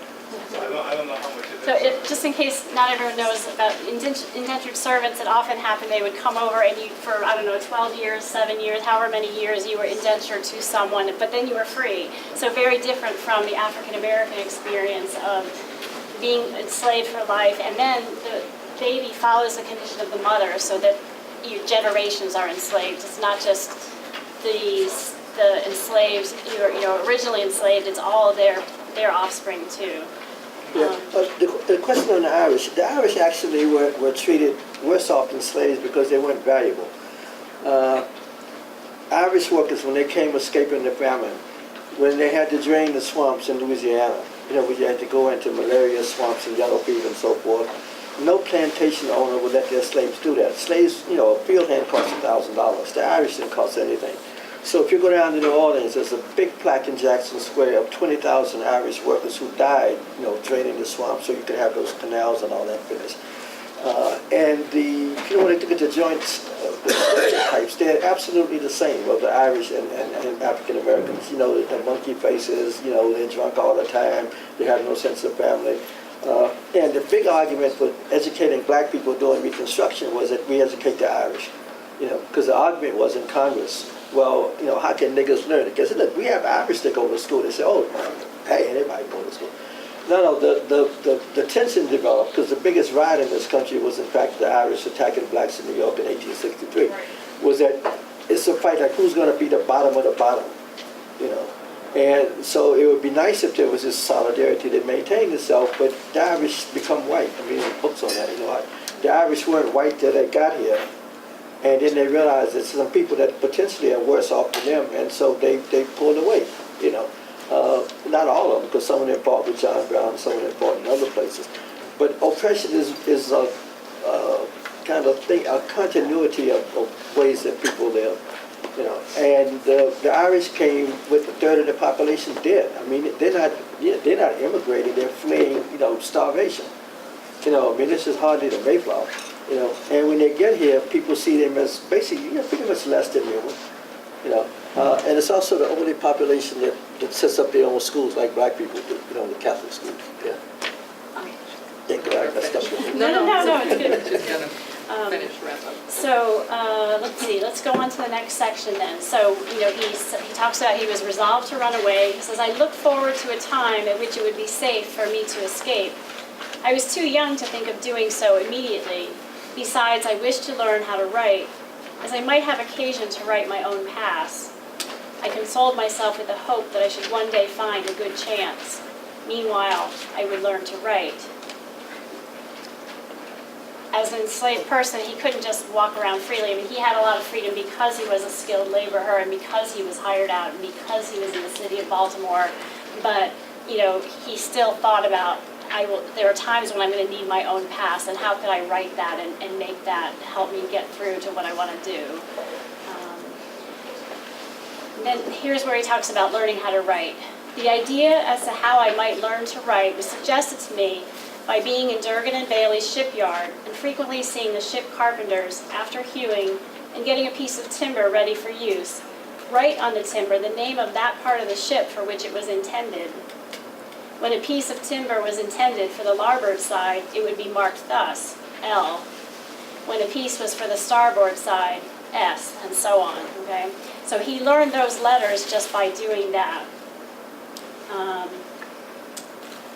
So I don't know how much it is. So just in case not everyone knows about indentured servants, it often happened they would come over and you, for, 12 years, 7 years, however many years you were indentured to someone, but then you were free. So very different from the African-American experience of being enslaved for life, and then the baby follows the condition of the mother so that your generations are enslaved. It's not just the enslaved, who are originally enslaved, it's all their offspring too. Yeah, the question on the Irish actually were treated worse off than slaves because they weren't valuable. Irish workers, when they came escaping the famine, when they had to drain the swamps in Louisiana, where you had to go into malaria swamps and yellow fever and so forth, no plantation owner would let their slaves do that. Slaves, a field hand cost $1,000. The Irish didn't cost anything. So if you go down to New Orleans, there's a big plaque in Jackson Square of 20,000 Irish workers who died, draining the swamp so you could have those canals and all that finished. And if you want to look at the joints, the types, they're absolutely the same of the Irish and African Americans. The monkey faces, they're drunk all the time, they have no sense of family. And the big argument for educating black people during Reconstruction was that we educate the Irish, because the argument was in Congress. Well, how can niggas learn? Because look, we have Irish that go to school. They say, oh, hey, anybody go to school. No, the tension developed because the biggest riot in this country was, in fact, the Irish attacking blacks in New York in 1863. Was that it's a fight like who's going to be the bottom of the bottom, And so it would be nice if there was this solidarity that maintained itself, but the Irish become white. I mean, there's books on that. The Irish weren't white till they got here. And then they realized that some people that potentially are worse off than them, and so they pulled away, Not all of them, because some of them fought with John Brown, some of them fought in other places. But oppression is a kind of thing, a continuity of ways that people live, And the Irish came with a third of the population dead. I mean, they're not immigrating, they're fleeing, starvation. This is hardly the Mayflower. And when they get here, people see them as basically, pretty much less than human, and it's also the only population that sets up their own schools like black people do, the Catholic schools, yeah. Thank you, I messed up. No, it's good. Just gonna finish, wrap up. So let's see. Let's go on to the next section then. So he talks about he was resolved to run away. He says, "I look forward to a time at which it would be safe for me to escape. I was too young to think of doing so immediately. Besides, I wished to learn how to write, as I might have occasion to write my own pass. I consoled myself with the hope that I should one day find a good chance. Meanwhile, I would learn to write." As an enslaved person, he couldn't just walk around freely. I mean, he had a lot of freedom because he was a skilled laborer and because he was hired out and because he was in the city of Baltimore. But, he still thought about, there are times when I'm going to need my own pass, and how could I write that and make that help me get through to what I want to do. Then here's where he talks about learning how to write. "The idea as to how I might learn to write was suggested to me by being in Durgan and Bailey's shipyard and frequently seeing the ship carpenters, after hewing and getting a piece of timber ready for use, write on the timber the name of that part of the ship for which it was intended. When a piece of timber was intended for the larboard side, it would be marked thus, L. When a piece was for the starboard side, S, and so on, okay? So he learned those letters just by doing that.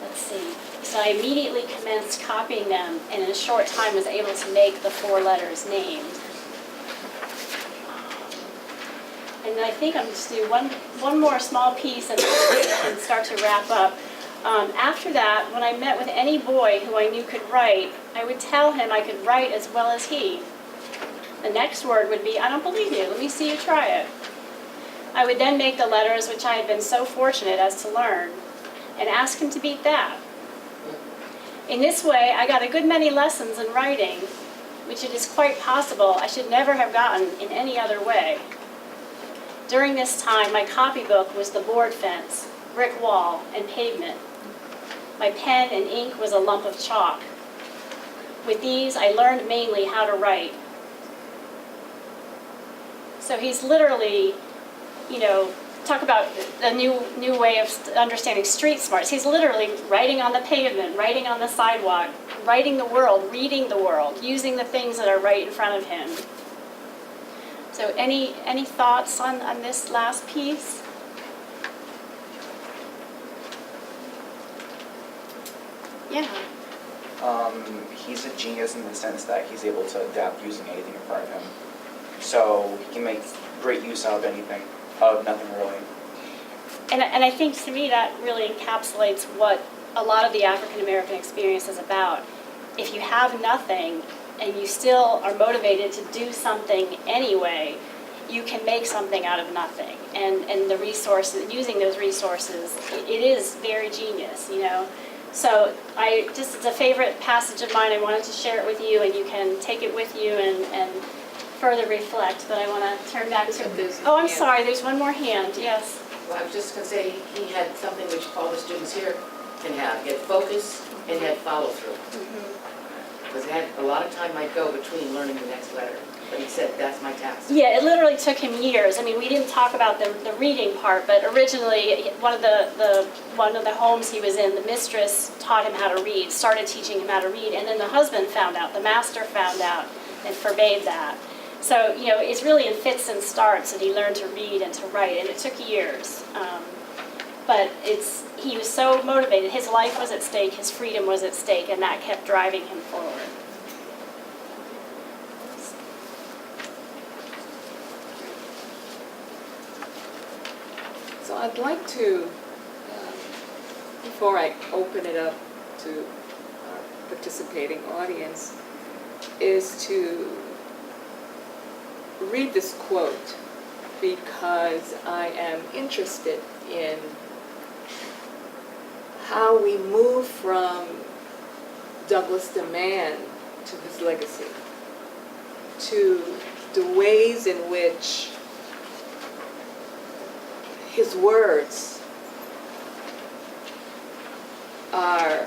Let's see. So I immediately commenced copying them, and in a short time was able to make the 4 letters named. And I think I'm just going to do one more small piece and start to wrap up. After that, when I met with any boy who I knew could write, I would tell him I could write as well as he. The next word would be, I don't believe you, let me see you try it. I would then make the letters which I had been so fortunate as to learn, and ask him to beat that. In this way, I got a good many lessons in writing, which it is quite possible I should never have gotten in any other way. During this time, my copybook was the board fence, brick wall, and pavement. My pen and ink was a lump of chalk. With these, I learned mainly how to write. So he's literally, talk about a new way of understanding street smarts. He's literally writing on the pavement, writing on the sidewalk, writing the world, reading the world, using the things that are right in front of him. So any thoughts on this last piece? Yeah. He's a genius in the sense that he's able to adapt using anything in front of him. So he can make great use out of anything, out of nothing really. And I think to me that really encapsulates what a lot of the African American experience is about. If you have nothing and you still are motivated to do something anyway, you can make something out of nothing. And the resources, using those resources, it is very genius, So it's a favorite passage of mine. I wanted to share it with you, and you can take it with you and further reflect. But I want to turn back to. Oh, I'm sorry. There's one more hand. Yes. Well, I was just going to say, he had something which all the students here can have. He had focus and he had follow through. Because a lot of time might go between learning the next letter. But he said, that's my task. Yeah, it literally took him years. I mean, we didn't talk about the reading part, but originally one of the homes he was in, the mistress taught him how to read, started teaching him how to read, and then the husband found out, the master found out, and forbade that. So, it's really in fits and starts that he learned to read and to write, and it took years. But he was so motivated. His life was at stake, his freedom was at stake, and that kept driving him forward. So I'd like to, before I open it up to our participating audience, is to read this quote because I am interested in how we move from Douglass the man to his legacy, to the ways in which his words are,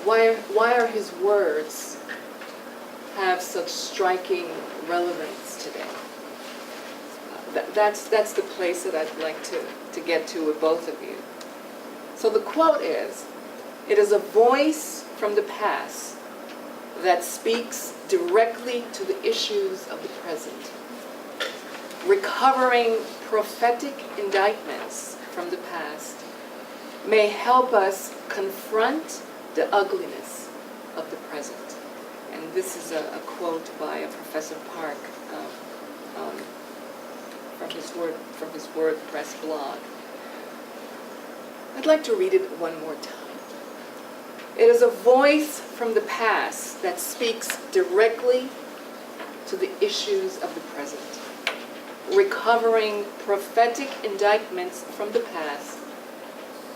why are his words have such striking relevance today? That's the place that I'd like to get to with both of you. So the quote is, "It is a voice from the past that speaks directly to the issues of the present, recovering prophetic indictments from the past may help us confront the ugliness of the present." And this is a quote by a Professor Park from his WordPress blog. I'd like to read it one more time. "It is a voice from the past that speaks directly to the issues of the present, recovering prophetic indictments from the past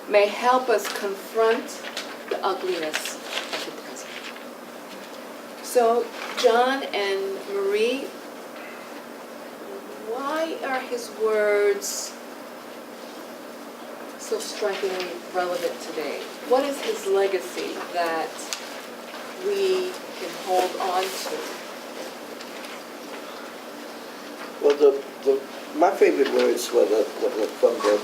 may help us confront the ugliness of the present." So, John and Marie, why are his words so strikingly relevant today? What is his legacy that we can hold on to? Well, my favorite words were from the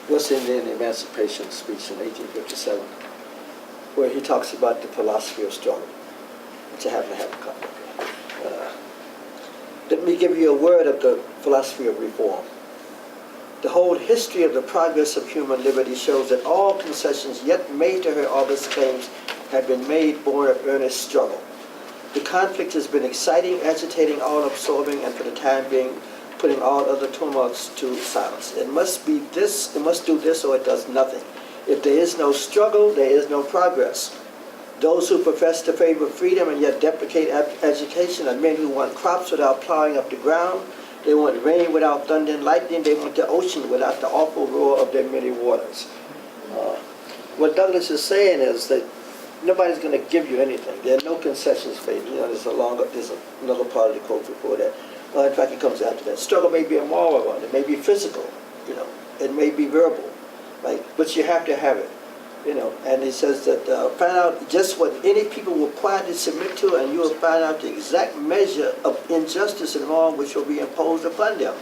West Indian Emancipation speech in 1857, where he talks about the philosophy of struggle, which I happen to have a copy of. Let me give you a word of the philosophy of reform. "The whole history of the progress of human liberty shows that all concessions yet made to her august claims have been made born of earnest struggle. The conflict has been exciting, agitating, all-absorbing, and for the time being putting all other tumults to silence. It must do this or it does nothing. If there is no struggle, there is no progress. Those who profess to favor freedom and yet deprecate education are men who want crops without plowing up the ground. They want rain without thunder and lightning. They want the ocean without the awful roar of their many waters." What Douglass is saying is that nobody's going to give you anything. There are no concessions made. There's another part of the quote before that. In fact, it comes after that. Struggle may be a moral one. It may be physical, It may be verbal, right? But you have to have it, And he says that find out just what any people will quietly submit to, and you will find out the exact measure of injustice and wrong which will be imposed upon them.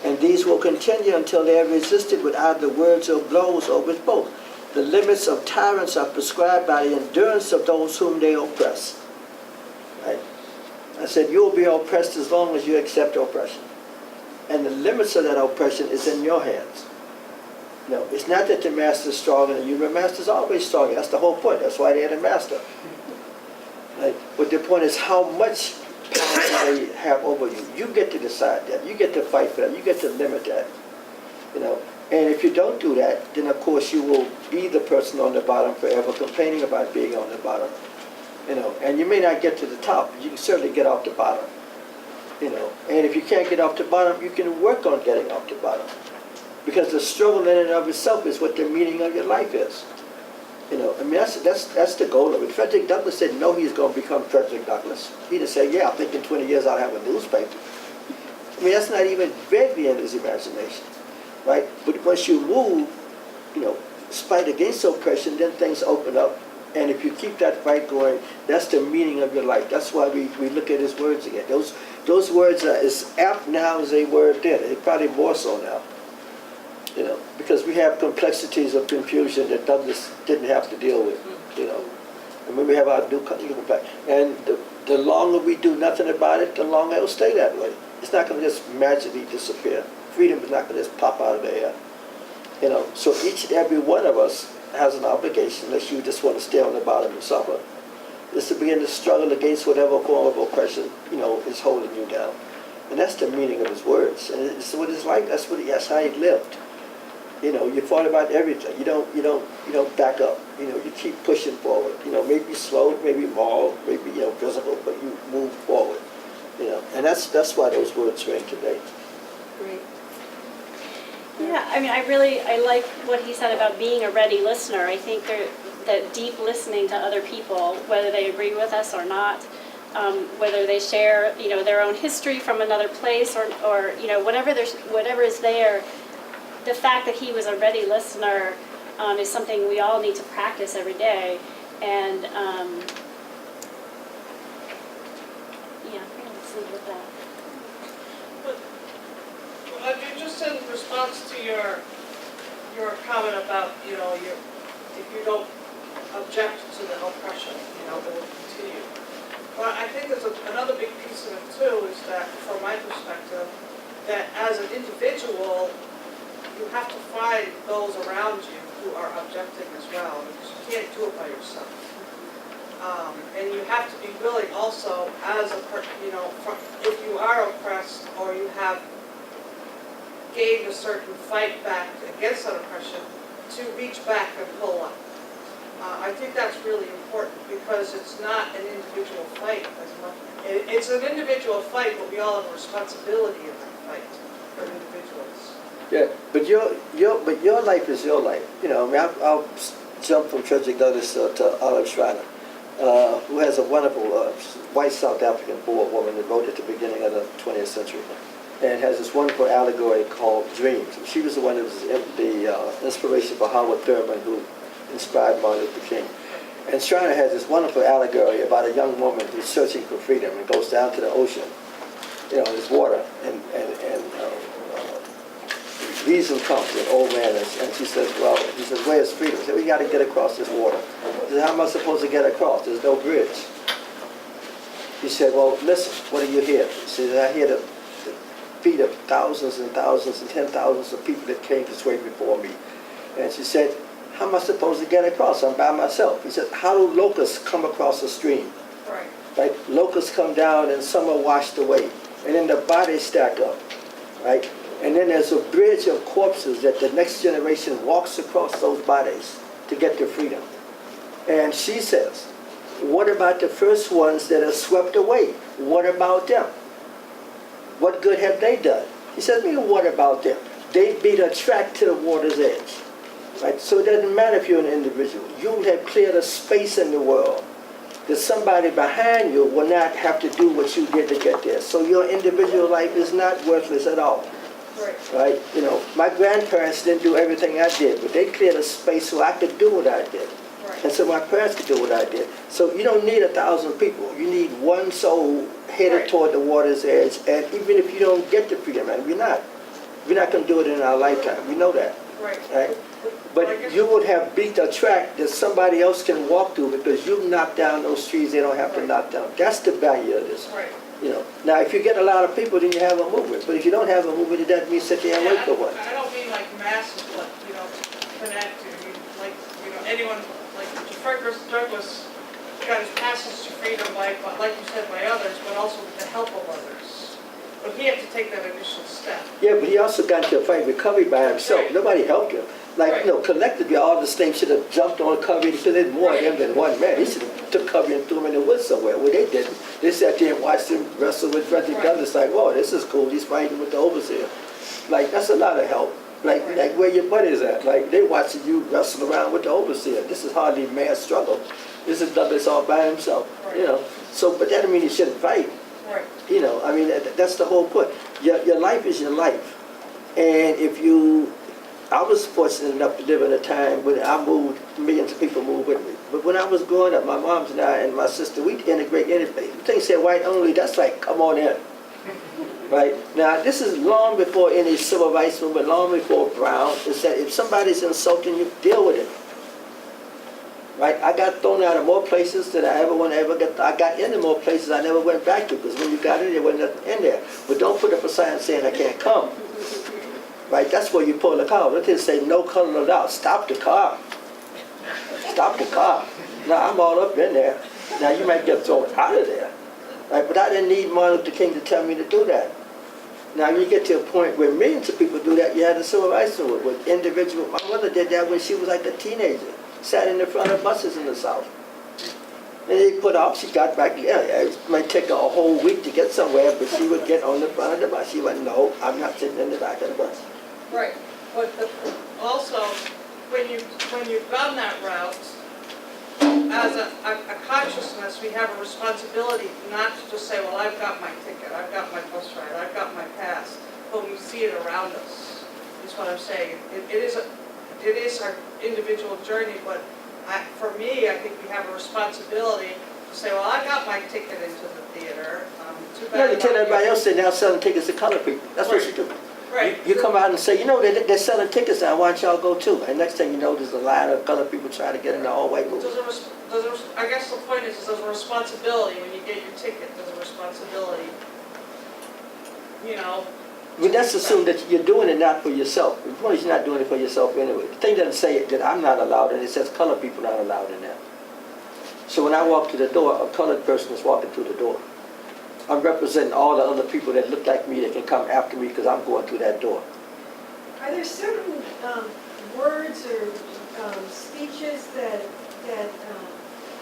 And these will continue until they are resisted with either words or blows or with both. The limits of tyrants are prescribed by the endurance of those whom they oppress. Right? I said, you will be oppressed as long as you accept oppression. And the limits of that oppression is in your hands. No, it's not that the master is stronger than you. The master is always stronger. That's the whole point. That's why they're the master. Right? But the point is how much power they have over you. You get to decide that. You get to fight for that. You get to limit that. And if you don't do that, then of course you will be the person on the bottom forever complaining about being on the bottom. And you may not get to the top, but you can certainly get off the bottom. And if you can't get off the bottom, you can work on getting off the bottom. Because the struggle in and of itself is what the meaning of your life is. That's the goal of it. Frederick Douglass said no, he's going to become Frederick Douglass. He didn't say, yeah, I think in 20 years I'll have a newspaper. That's not even vaguely in his imagination, right? But once you move, fight against oppression, then things open up. And if you keep that fight going, that's the meaning of your life. That's why we look at his words again. Those words are as apt now as they were then. They're probably more so now. Because we have complexities of confusion that Douglas didn't have to deal with, And when we have our new complex, and the longer we do nothing about it, the longer it'll stay that way. It's not going to just magically disappear. Freedom is not going to just pop out of the air. So each and every one of us has an obligation, unless you just want to stay on the bottom and suffer, is to begin to struggle against whatever form of oppression, is holding you down. And that's the meaning of his words. And it's what it's like. That's how he lived. You thought about everything. You don't back up. You keep pushing forward. Maybe slow, maybe moral, maybe physical, but you move forward. And that's why those words ring today. Great. Yeah, I like what he said about being a ready listener. I think that deep listening to other people, whether they agree with us or not, whether they share, their own history from another place or whatever is there. The fact that he was a ready listener is something we all need to practice every day. And let's leave it with that. Just in response to your comment about, if you don't object to the oppression, it will continue. But I think there's another big piece of it too, is that from my perspective, that as an individual, you have to find those around you who are objecting as well, because you can't do it by yourself. And you have to be willing also, if you are oppressed or you have gained a certain fight back against that oppression, to reach back and pull up. I think that's really important because it's not an individual fight as much. It's an individual fight, but we all have a responsibility in that fight for individuals. Yeah, but your life is your life. I'll jump from Frederick Douglass to Olive Schreiner, who has a wonderful white South African Boer woman that wrote at the beginning of the 20th century, and has this wonderful allegory called Dreams. She was the one that was the inspiration for Howard Thurman, who inspired Martin Luther King. And Schreiner has this wonderful allegory about a young woman who's searching for freedom and goes down to the ocean. There's water, and Wiesel comes, an old man, and she says, he says, where's freedom? He said, we got to get across this water. He said, how am I supposed to get across? There's no bridge. He said, well, listen, what do you hear? He said, I hear the feet of thousands and thousands and 10,000s of people that came this way before me. And she said, how am I supposed to get across? I'm by myself. He said, how do locusts come across a stream? Right? Locusts come down and some are washed away. And then the bodies stack up. Right? And then there's a bridge of corpses that the next generation walks across those bodies to get to freedom. And she says, what about the first ones that are swept away? What about them? What good have they done? He says, what about them? They beat a track to the water's edge. Right? So it doesn't matter if you're an individual. You have cleared a space in the world that somebody behind you will not have to do what you did to get there. So your individual life is not worthless at all. Right. Right? You know, my grandparents didn't do everything I did, but they cleared a space so I could do what I did. Right. And so my parents could do what I did. So you don't need 1,000 people. You need one soul headed Right. toward the water's edge. And even if you don't get the freedom, and we're not going to do it in our lifetime. We know that. Right. Right? I But guess- you would have beat a track that somebody else can walk through because you knocked down those trees they don't have to Right. knock down. That's the value of this. Right. You know. Now, if you get a lot of people, then you have a movement. But if you don't have a movement, it doesn't mean sit there and wait for one. I don't mean like masses, but, connect to, anyone, like Frederick Douglass got his passage to freedom by, like you said, by others, but also with the help of others. But he had to take that initial step. Yeah, but he also got into a fight with Cubby by himself. Right. Nobody helped him. Like, Right. collectively, all the states should have jumped on Cubby because there's more of them than one man. He should have took Cubby and threw him in the woods somewhere. Well, they didn't. They sat there and watched him wrestle with Frederick Right. Douglass. Like, whoa, this is cool. He's fighting with the overseer. Like, that's a lot of help. Like, Right. like where your buddies at? Like, they watching you wrestle around with the overseer. This is hardly a man's struggle. This is Douglass all by himself. Right. So, but that doesn't mean he shouldn't fight. Right. I mean, that's the whole point. Your life is your life. And I was fortunate enough to live in a time when I moved, millions of people moved with me. But when I was growing up, my mom's and I and my sister, we'd integrate anything. Things said white only, that's like, come on in. Right? Now, this is long before any civil rights movement, long before Brown. It's that if somebody's insulting you, deal with it. Right? I got thrown out of more places than I ever want to ever get. I got into more places I never went back to because when you got in there wasn't nothing in there. But don't put up a sign saying I can't come. Right? That's where you pull the car. Let it say no color allowed. Stop the car. Stop the car. Now I'm all up in there. Now you might get thrown out of there. Right? But I didn't need Martin Luther King to tell me to do that. Now you get to a point where millions of people do that. You had the civil rights movement with individual. My mother did that when she was like a teenager. Sat in the front of buses in the South. And they put off, she got back, it might take her a whole week to get somewhere, but she would get on the front of the bus. She went, no, I'm not sitting in the back of the bus. Right. But also, when you've gone that route, as a consciousness, we have a responsibility not to just say, well, I've got my ticket, I've got my bus ride, I've got my pass, but we see it around us, is what I'm saying. It is our individual journey, but for me, I think we have a responsibility to say, well, I got my ticket into the theater. Too bad. You tell everybody else they're now selling tickets to colored people. That's what you do. Right. You come out and say, they're selling tickets now, why don't y'all go too? And next thing you know, there's a line of colored people trying to get in the all-white movie. I guess the point is there's a responsibility when you get your ticket. There's a responsibility, But that's assumed that you're doing it not for yourself. The point is you're not doing it for yourself anyway. The thing doesn't say that I'm not allowed, and it says colored people not allowed in there. So when I walk to the door, a colored person is walking through the door. I'm representing all the other people that look like me that can come after me because I'm going through that door. Are there certain words or speeches that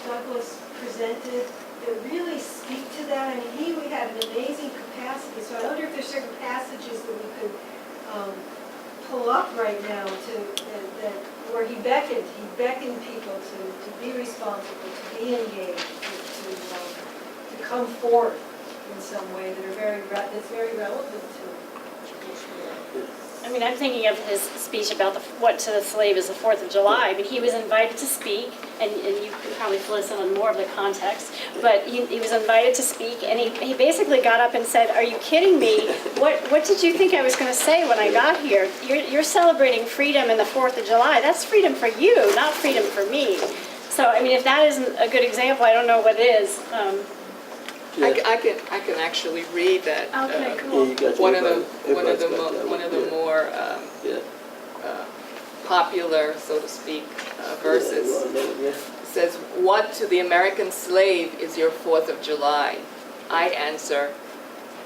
Douglass presented that really speak to that? I mean, he would have an amazing capacity, so I wonder if there's certain passages that we could pull up right now where he beckoned people to be responsible, to be engaged, to come forth in some way that's very relevant to. I mean, I'm thinking of his speech about what to the slave is the 4th of July. I mean, he was invited to speak, and you could probably fill us in on more of the context, but he was invited to speak, and he basically got up and said, are you kidding me? What did you think I was going to say when I got here? You're celebrating freedom in the 4th of July. That's freedom for you, not freedom for me. So, I mean, if that isn't a good example, I don't know what is. I can actually read that. Okay, cool. One of the more popular, so to speak, verses. It says, what to the American slave is your 4th of July? I answer,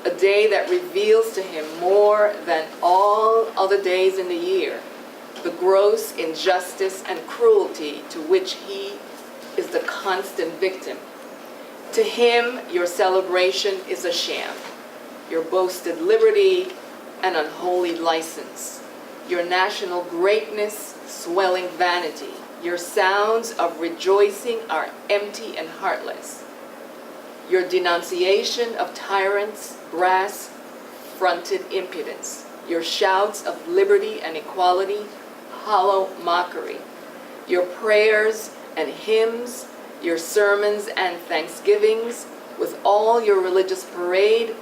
a day that reveals to him more than all other days in the year the gross injustice and cruelty to which he is the constant victim. To him, your celebration is a sham, your boasted liberty an unholy license, your national greatness swelling vanity, Your sounds of rejoicing are empty and heartless. Your denunciation of tyrants, brass-fronted impudence. Your shouts of liberty and equality, hollow mockery. Your prayers and hymns, your sermons and thanksgivings, with all your religious parade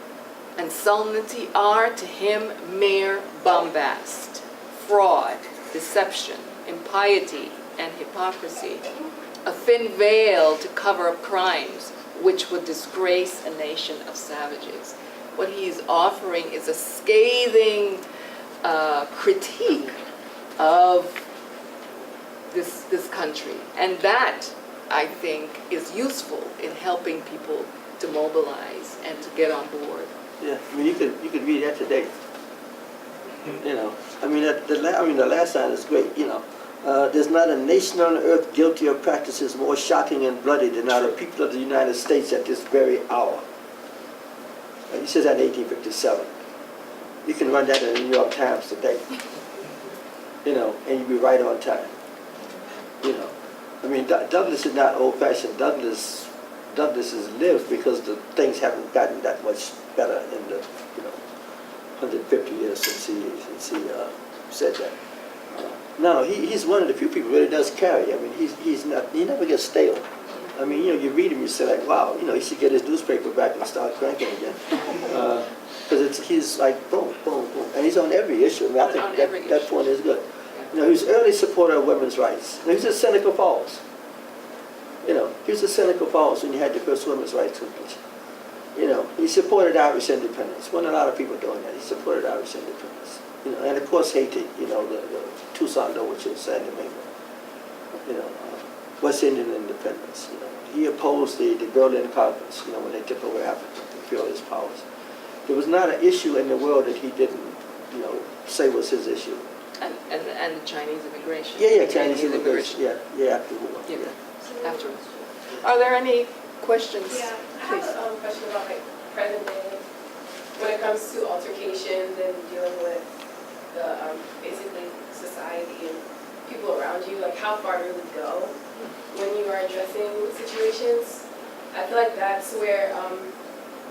and solemnity are to him mere bombast, fraud, deception, impiety, and hypocrisy, a thin veil to cover up crimes which would disgrace a nation of savages. What he's offering is a scathing critique of this country, and that, I think, is useful in helping people to mobilize and to get on board. Yeah, I mean, you could read that today. You know, I mean, the last line is great. You know, there's not a nation on earth guilty of practices more shocking and bloody than are the people of the United States at this very hour. He says that in 1857. You can run that in the New York Times today. You know, and you'll be right on time. You know, I mean, Douglass is not old-fashioned. Douglass has lived because the things haven't gotten that much better in the 150 years since he said that. No, he's one of the few people who really does carry. I mean, he never gets stale. I mean, you read him, you say like, wow, he should get his newspaper back and start cranking again. Because he's like boom, boom, boom, and he's on every issue. I mean, I think that point is good. He was an early supporter of women's rights. He was at Seneca Falls. He was at Seneca Falls when you had the first women's rights convention. He supported Irish independence. Wasn't a lot of people doing that. He supported Irish independence. And of course Haiti. The Toussaint Louverture, Saint Domingue. West Indian independence. He opposed the Berlin Conference. When they took over Africa to feel his powers. There was not an issue in the world that he didn't, say was his issue. And the Chinese immigration. Yeah, Chinese immigration. Yeah, after the war. Yeah. Afterwards. Are there any questions? Yeah, I have a question about present day. When it comes to altercations and dealing with the basically society and people around you, how far do you go when you are addressing situations? I feel like that's where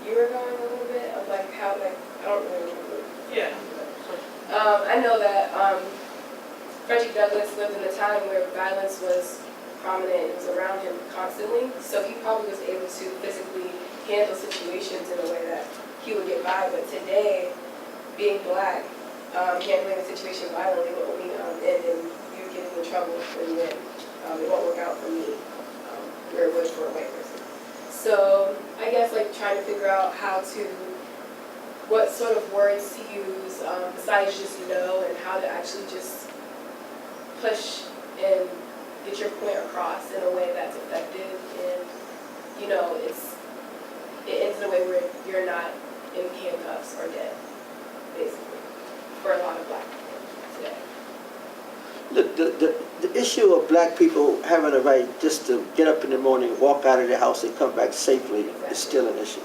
you were going a little bit of how I don't really remember. Yeah. I know that Frederick Douglass lived in a time where violence was prominent and was around him constantly, so he probably was able to physically handle situations in a way that he would get by. But today, being black, handling a situation violently will only end in you getting in trouble, and then it won't work out for me where it would for a white person. So I guess trying to figure out what sort of words to use besides just no, and how to actually just push and get your point across in a way that's effective, and it ends in a way where you're not in handcuffs or dead, basically, for a lot of black people today. Look, the issue of black people having a right just to get up in the morning, walk out of their house, and come back safely is still an issue,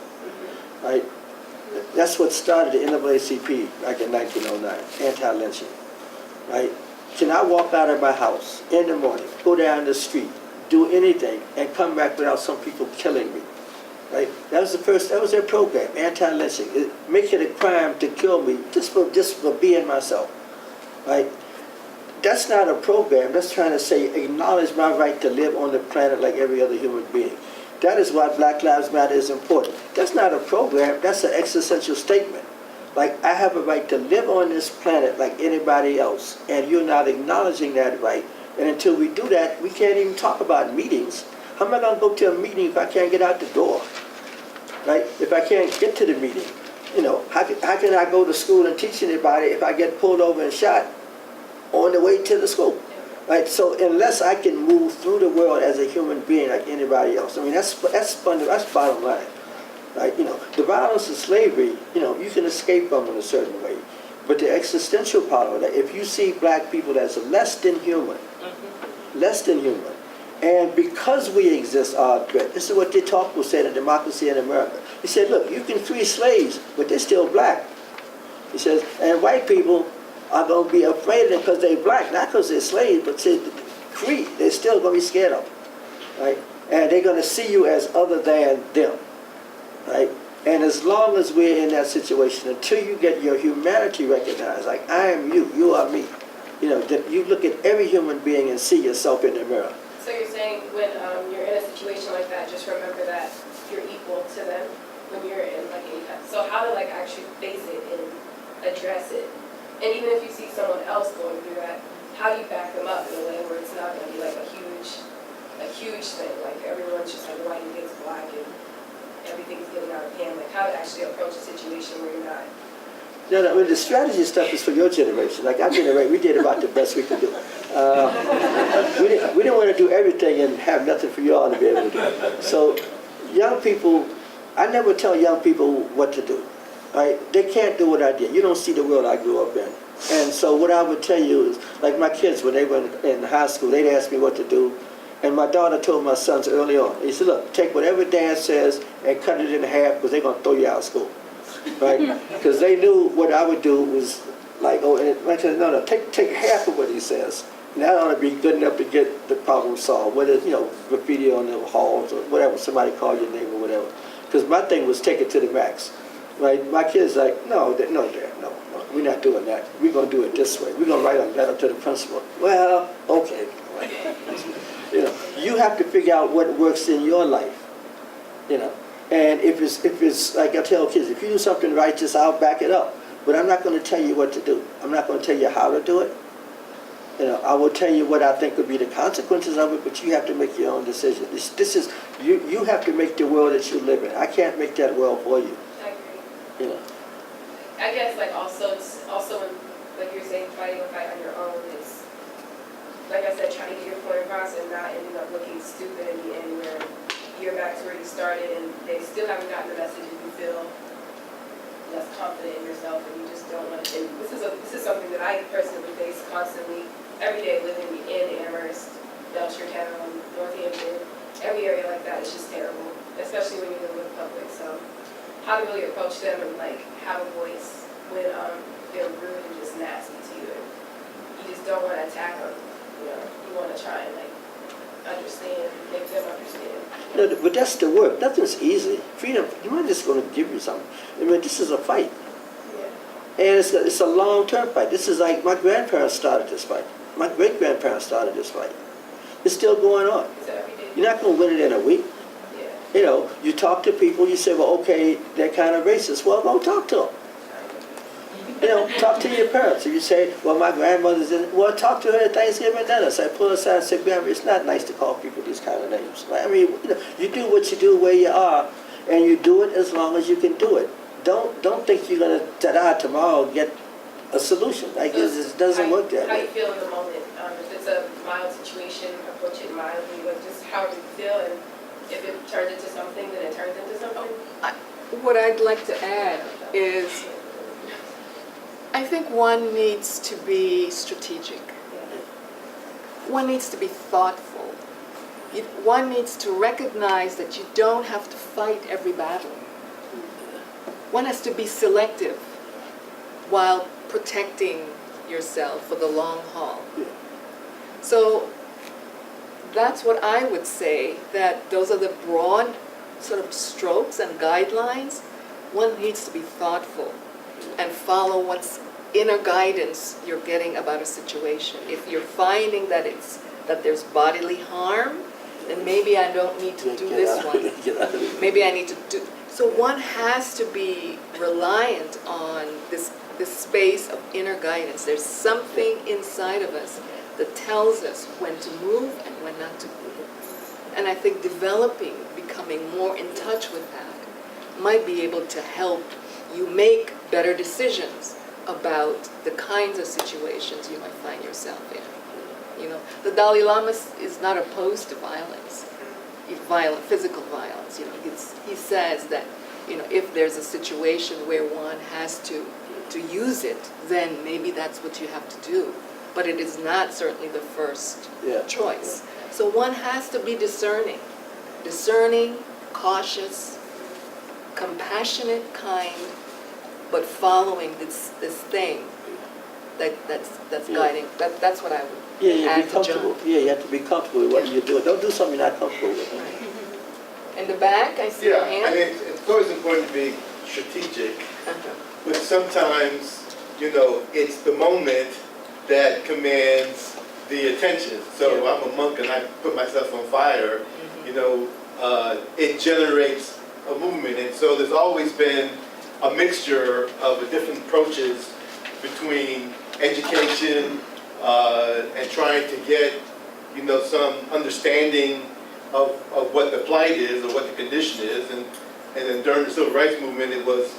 right? That's what started the NAACP back in 1909, anti-lynching, right? Can I walk out of my house in the morning, go down the street, do anything, and come back without some people killing me, right? That was their program, anti-lynching. Make it a crime to kill me just for being myself, right? That's not a program. That's trying to say, acknowledge my right to live on the planet like every other human being. That is why Black Lives Matter is important. That's not a program. That's an existential statement. I have a right to live on this planet like anybody else, and you're not acknowledging that right. And until we do that, we can't even talk about meetings. How am I going to go to a meeting if I can't get out the door, right? If I can't get to the meeting, how can I go to school and teach anybody if I get pulled over and shot on the way to the school, right? So unless I can move through the world as a human being like anybody else, I mean, that's bottom line. Right? The violence of slavery, you can escape from in a certain way. But the existential part of that, if you see black people as less than human, and because we exist are a threat, this is what de Tocqueville said in Democracy in America. He said, look, you can free slaves, but they're still black. He says, and white people are going to be afraid of them because they're black, not because they're slaves, but free, they're still going to be scared of it, right? And they're going to see you as other than them, right? And as long as we're in that situation, until you get your humanity recognized, like I am you, you are me, you know, that you look at every human being and see yourself in the mirror. So you're saying when you're in a situation like that, just remember that you're equal to them when you're in like any kind. So how to like actually face it and address it. And even if you see someone else going through that, how do you back them up in a way where it's not going to be like a huge thing, like everyone's just like white against black and everything's getting out of hand, like how to actually approach a situation where you're not. No, I mean, the strategy stuff is for your generation. Like our generation, we did about the best we could do. We didn't want to do everything and have nothing for y'all to be able to do. So young people, I never tell young people what to do, right? They can't do what I did. You don't see the world I grew up in. And so what I would tell you is, like my kids, when they were in high school, they'd ask me what to do. And my daughter told my sons early on, he said, look, take whatever dad says and cut it in half because they're going to throw you out of school, right? Because they knew what I would do was like, oh, and I said, no, take half of what he says. And that ought to be good enough to get the problem solved, whether it's, you know, graffiti on the halls or whatever, somebody call your name or whatever. Because my thing was take it to the max, right? My kids like, no, Dad, no, we're not doing that. We're going to do it this way. We're going to write a letter to the principal. Well, okay. You know, you have to figure out what works in your life, you know. And if it's like I tell kids, if you do something right, just I'll back it up. But I'm not going to tell you what to do. I'm not going to tell you how to do it. You know, I will tell you what I think would be the consequences of it, but you have to make your own decision. This is you have to make the world that you live in. I can't make that world for you. I agree. You know. I guess like also when, like you're saying, fighting a fight on your own, it's like I said, trying to get your point across and not ending up looking stupid in the end where you're back to where you started and they still haven't gotten the message and you feel less confident in yourself and you just don't want to. And this is something that I personally face constantly every day living in Amherst, Belchertown, Northampton, every area like that is just terrible, especially when you live in the public. So how to really approach them and like have a voice when they're rude and just nasty to you and you just don't want to attack them. You know, you want to try and like understand, make them understand. No, but that's the work. Nothing's easy. Freedom, you're not just going to give you something. I mean, this is a fight. Yeah. And it's a long-term fight. This is like my grandparents started this fight. My great-grandparents started this fight. It's still going on. It's every day. You're not going to win it in a week. Yeah. You know, you talk to people, you say, well, okay, they're kind of racist. Well, go talk to them. You know, talk to your parents. If you say, well, my grandmother's in it, well, talk to her at Thanksgiving dinner. So I pull her aside and say, Grandma, it's not nice to call people these kind of names. Right? I mean, you know, you do what you do where you are, and you do it as long as you can do it. Don't think you're going to, ta-da, tomorrow get a solution. Like, So it doesn't work that How way. you feel in the moment? If it's a mild situation, approach it mildly, but just how you feel, and if it turns into something, then it turns into something. What I'd like to add is, I think one needs to be strategic. One needs to be thoughtful. One needs to recognize that you don't have to fight every battle. One has to be selective while protecting yourself for the long haul. So that's what I would say, that those are the broad sort of strokes and guidelines. One needs to be thoughtful and follow what's inner guidance you're getting about a situation. If you're finding that there's bodily harm, then maybe I don't need to do this one. Maybe I need to do. So one has to be reliant on this space of inner guidance. There's something inside of us that tells us when to move and when not to move. And I think becoming more in touch with that might be able to help you make better decisions about the kinds of situations you might find yourself in. You know, the Dalai Lama is not opposed to violence, physical violence. You know, he says that, you know, if there's a situation where one has to use it, then maybe that's what you have to do. But it is not certainly the first choice. So one has to be discerning, cautious, compassionate, kind, but following this thing that's guiding. That's what I would Yeah, you add be to comfortable. John. Yeah, you have to be comfortable with what you're doing. Don't do something you're not comfortable with. In the back, I see Yeah, a hand. I mean, it's always important to be strategic, Uh-huh. but sometimes, it's the moment that commands the attention. So Yeah. I'm a monk and I put myself on fire, it generates a movement. And so there's always been a mixture of different approaches between education and trying to get, some understanding of what the plight is or what the condition is. And then during the civil rights movement, it was,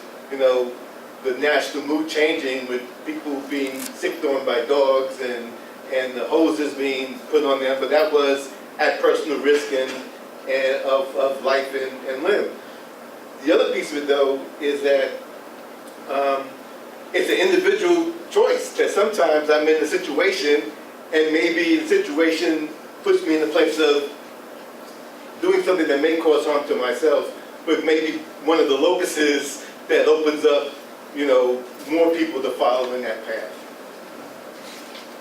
the national mood changing with people being sicked on by dogs and the hoses being put on them, but that was at personal risk and of life and limb. The other piece of it, though, is that it's an individual choice, that sometimes I'm in a situation and maybe the situation puts me in a place of doing something that may cause harm to myself, but maybe one of the locuses that opens up, more people to follow in that path.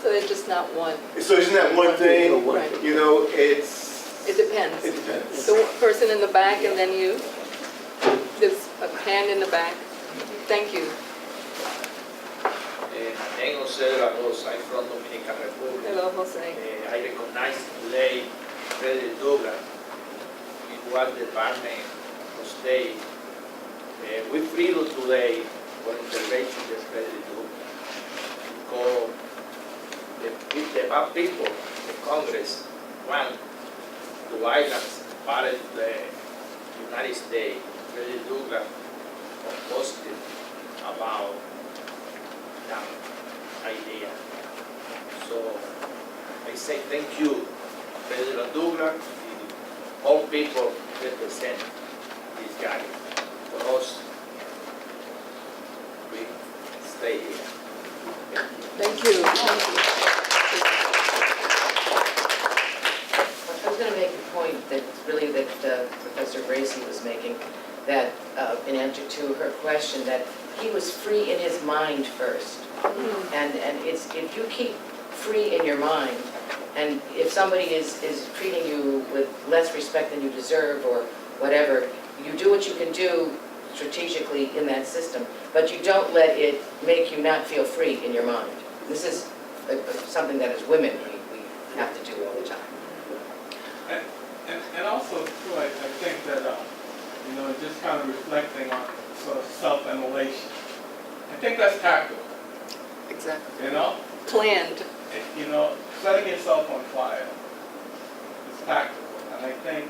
So there's just not one. So isn't that one thing? Right. It's... It depends. It depends. The person in the back and then you. There's a hand in the back. Thank you. Tengo several roles. I'm from Dominican Republic. Hello, Jose. I recognize today Frederick Douglass. He was the chairman of state. We freedom today for intervention of Frederick Douglass. Because the bad people, the Congress, want to violence part of the United States. Frederick Douglass was positive about that idea. So I say thank you, President Douglass, the all people represent this guy. For us, we stay here. Thank you. I was going to make a point that really that Professor Bracey was making, that in answer to her question, that he was free in his mind first. And it's, if you keep free in your mind, and if somebody is treating you with less respect than you deserve or whatever, you do what you can do strategically in that system, but you don't let it make you not feel free in your mind. This is something that as women we have to do all the time. And also, too, I think that, just kind of reflecting on sort of self-immolation. I think that's tactical, Exactly. Planned. Setting yourself on fire is tactical. And I think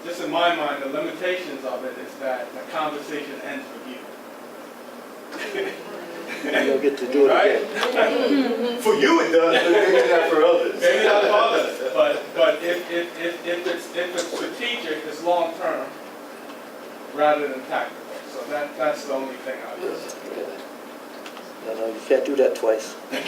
just in my mind, the limitations of it is that the conversation ends with you. You don't get to do it Right? again. For you it does, but maybe not for others. Maybe not for others, but if it's strategic, it's long term rather than tactical. So that's the only thing I would say. No, you can't do that twice. Please.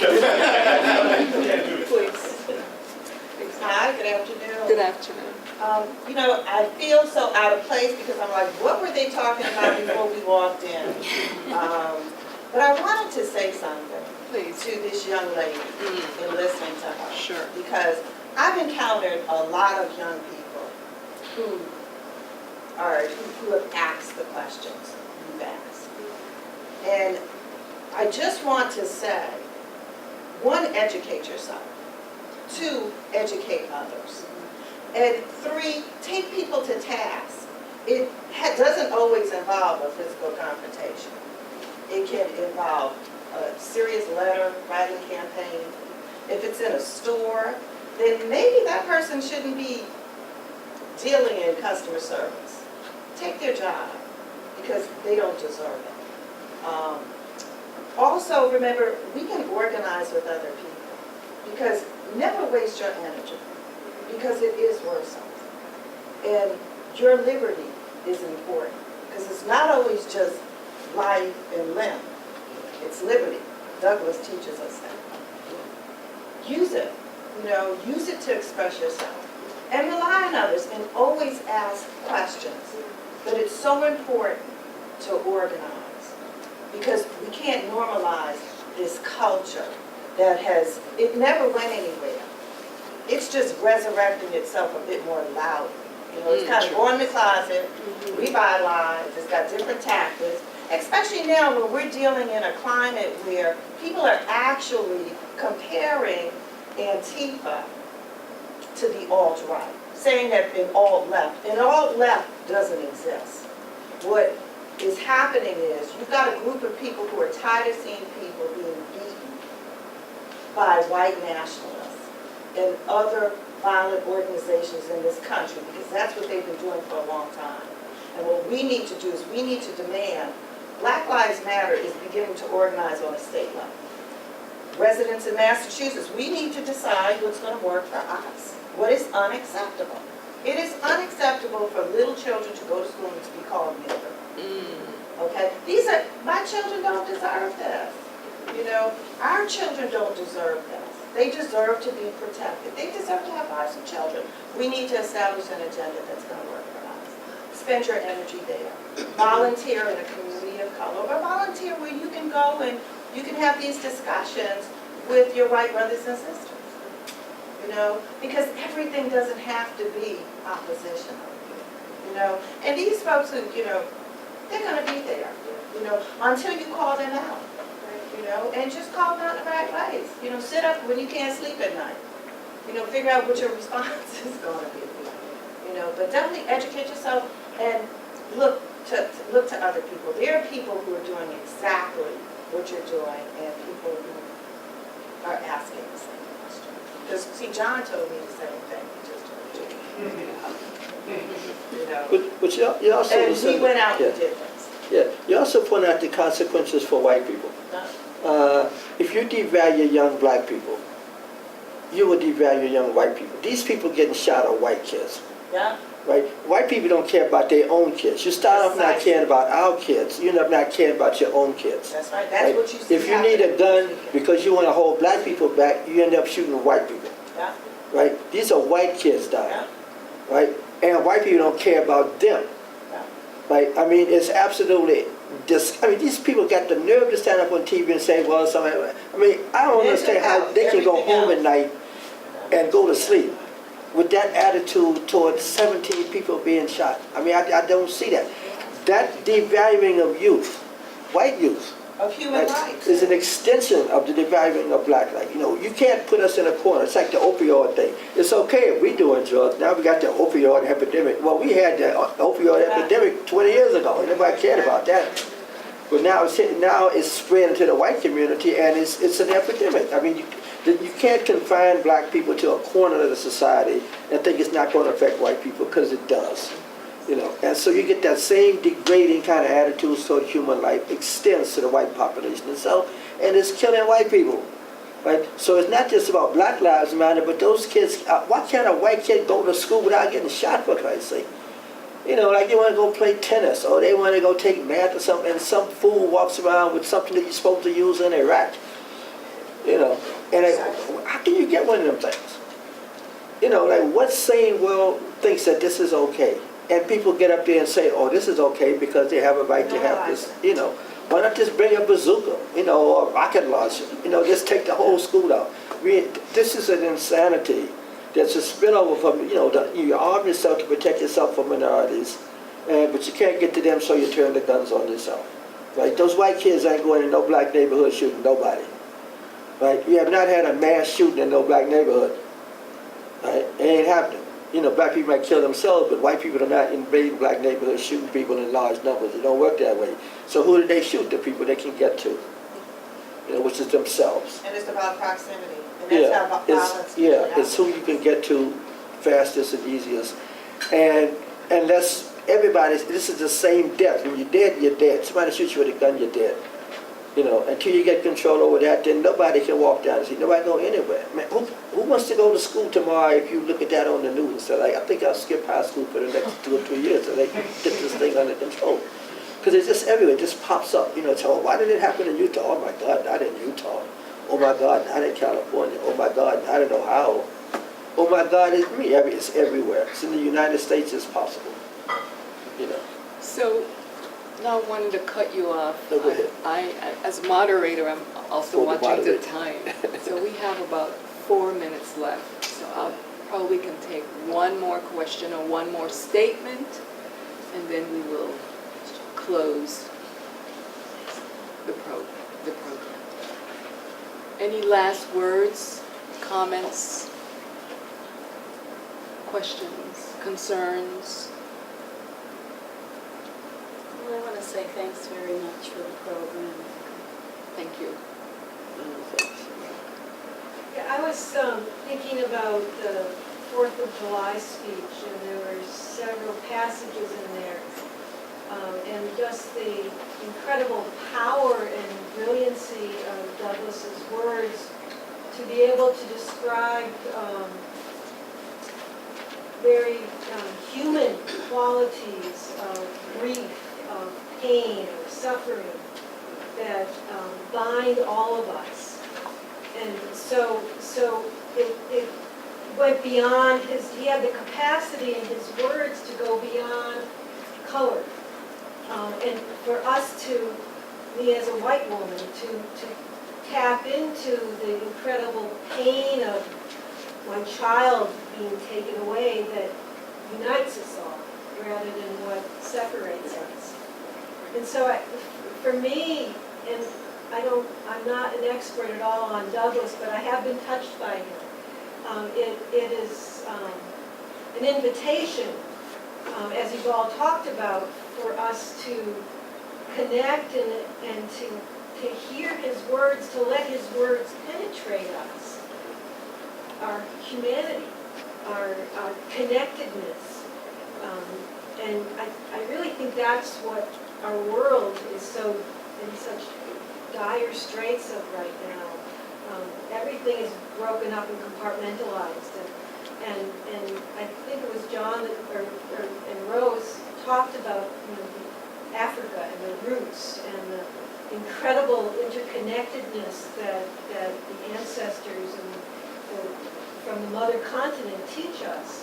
Hi, good afternoon. Good afternoon. I feel so out of place because I'm like, what were they talking about before we walked in? But I wanted to say something Please. to this young lady in listening to her. Sure. Because I've encountered a lot of young people who have asked the questions you've asked. And I just want to say, one, educate yourself. 2, educate others. And 3, take people to task. It doesn't always involve a physical confrontation. It can involve a serious letter writing campaign. If it's in a store, then maybe that person shouldn't be dealing in customer service. Take their job because they don't deserve it. Also, remember, we can organize with other people because never waste your energy because it is worth something. And your liberty is important because it's not always just life and limb. It's liberty. Douglass teaches us that. Use it. Use it to express yourself. And rely on others and always ask questions. But it's so important to organize because we can't normalize this culture that has it never went anywhere. It's just resurrecting itself a bit more loudly. You know, it's kind of going in the closet, revitalized, it's got different tactics, especially now when we're dealing in a climate where people are actually comparing Antifa to the alt-right, saying that an alt-left, an alt-left doesn't exist. What is happening is you've got a group of people who are tired of seeing people being beaten by white nationalists and other violent organizations in this country, because that's what they've been doing for a long time. And what we need to do is we need to demand, Black Lives Matter is beginning to organize on a state level. Residents in Massachusetts, we need to decide what's going to work for us. What is unacceptable? It is unacceptable for little children to go to school and to be called nigger. Okay? My children don't deserve this. You know, our children don't deserve this. They deserve to be protected. They deserve to have lives of children. We need to establish an agenda that's going to work for us. Spend your energy there. Volunteer in a community of color, or volunteer where you can go and you can have these discussions with your white brothers and sisters. You know, because everything doesn't have to be oppositional. You know, and these folks who, you know, they're going to be there, you know, until you call them out. You know, and just call them out in the right ways. You know, sit up when you can't sleep at night. You know, figure out what your response is going to be. You know, but definitely educate yourself and look to other people. There are people who are doing exactly what you're doing, and people who are asking the same question. Because see, John told me the same thing. He just told me. You know. But you also and we went out and did this. Yeah, you also point out the consequences for white people. If you devalue young black people, you will devalue young white people. These people getting shot are white kids. Yeah. Right? White people don't care about their own kids. You start off not caring about our kids. You end up not caring about your own kids. That's right. That's what you see. If you need a gun because you want to hold black people back, you end up shooting white people. Yeah. Right? These are white kids dying. Yeah. Right? And white people don't care about them. Yeah. Right? I mean, it's absolutely these people got the nerve to stand up on TV and say, well, something. I mean, I don't understand how they can go home at night and go to sleep with that attitude towards 17 people being shot. I mean, I don't see that. That devaluing of youth, white youth, of human rights, is an extension of the devaluing of black life. You know, you can't put us in a corner. It's like the opioid thing. It's okay if we're doing drugs. Now we got the opioid epidemic. Well, we had the opioid epidemic 20 years ago. Nobody cared about that. But now it's spreading to the white community, and it's an epidemic. I mean, you can't confine black people to a corner of the society and think it's not going to affect white people, because it does. You know, and so you get that same degrading kind of attitudes toward human life extends to the white population itself, and it's killing white people, right? So it's not just about Black Lives Matter, but those kids. Why can't a white kid go to school without getting shot, for Christ's sake? You know, like they want to go play tennis, or they want to go take math or something, and some fool walks around with something that you're supposed to use in a rack. You know, and how can you get one of them things? You know, like what sane world thinks that this is okay? And people get up there and say, oh, this is okay because they have a right to have this, you know. Why not just bring a bazooka, you know, or a rocket launcher? You know, just take the whole school out. This is an insanity that's a spillover from, you know, you arm yourself to protect yourself from minorities, but you can't get to them, so you turn the guns on yourself. Right? Those white kids ain't going in no black neighborhood shooting nobody. Right? We have not had a mass shooting in no black neighborhood. Right? It ain't happening. You know, black people might kill themselves, but white people are not invading black neighborhoods shooting people in large numbers. It don't work that way. So who do they shoot? The people they can get to, you know, which is themselves. And it's about proximity. And that's how violence it's who you can get to fastest and easiest. And unless everybody, this is the same death. When you're dead, you're dead. Somebody shoots you with a gun, you're dead. You know, until you get control over that, then nobody can walk down the street. Nobody go anywhere. Man, who wants to go to school tomorrow if you look at that on the news? So like, I think I'll skip high school for the next 2 or 3 years so they can get this thing under control. Because it's just everywhere. It just pops up. You know, it's, oh, why did it happen in Utah? Oh my God, not in Utah. Oh my God, not in California. Oh my God, not in Ohio. Oh my God, it's everywhere. It's in the United States, it's possible. You know. So Not wanting to cut you off. No, go ahead. I, as moderator, I'm also Oh, the watching the moderator. time. So we have about 4 minutes left. So I'll probably can take one more question or one more statement, and then we will close the program. Any last words, comments, questions, concerns? Well, I want to say thanks very much for the program. Thank you. Yeah, I was thinking about the 4th of July speech, and there were several passages in there. And just the incredible power and brilliancy of Douglass's words to be able to describe very human qualities of grief, of pain, of suffering that bind all of us. And so it went beyond he had the capacity in his words to go beyond color. And for us me as a white woman, to tap into the incredible pain of my child being taken away that unites us all rather than what separates us. And so for me, and I'm not an expert at all on Douglass, but I have been touched by him. It is an invitation, as you've all talked about, for us to connect and to hear his words, to let his words penetrate us, our humanity, our connectedness. And I really think that's what our world is so in such dire straits of right now. Everything is broken up and compartmentalized, and I think it was John and Rose talked about Africa and the roots and the incredible interconnectedness that the ancestors from the mother continent teach us.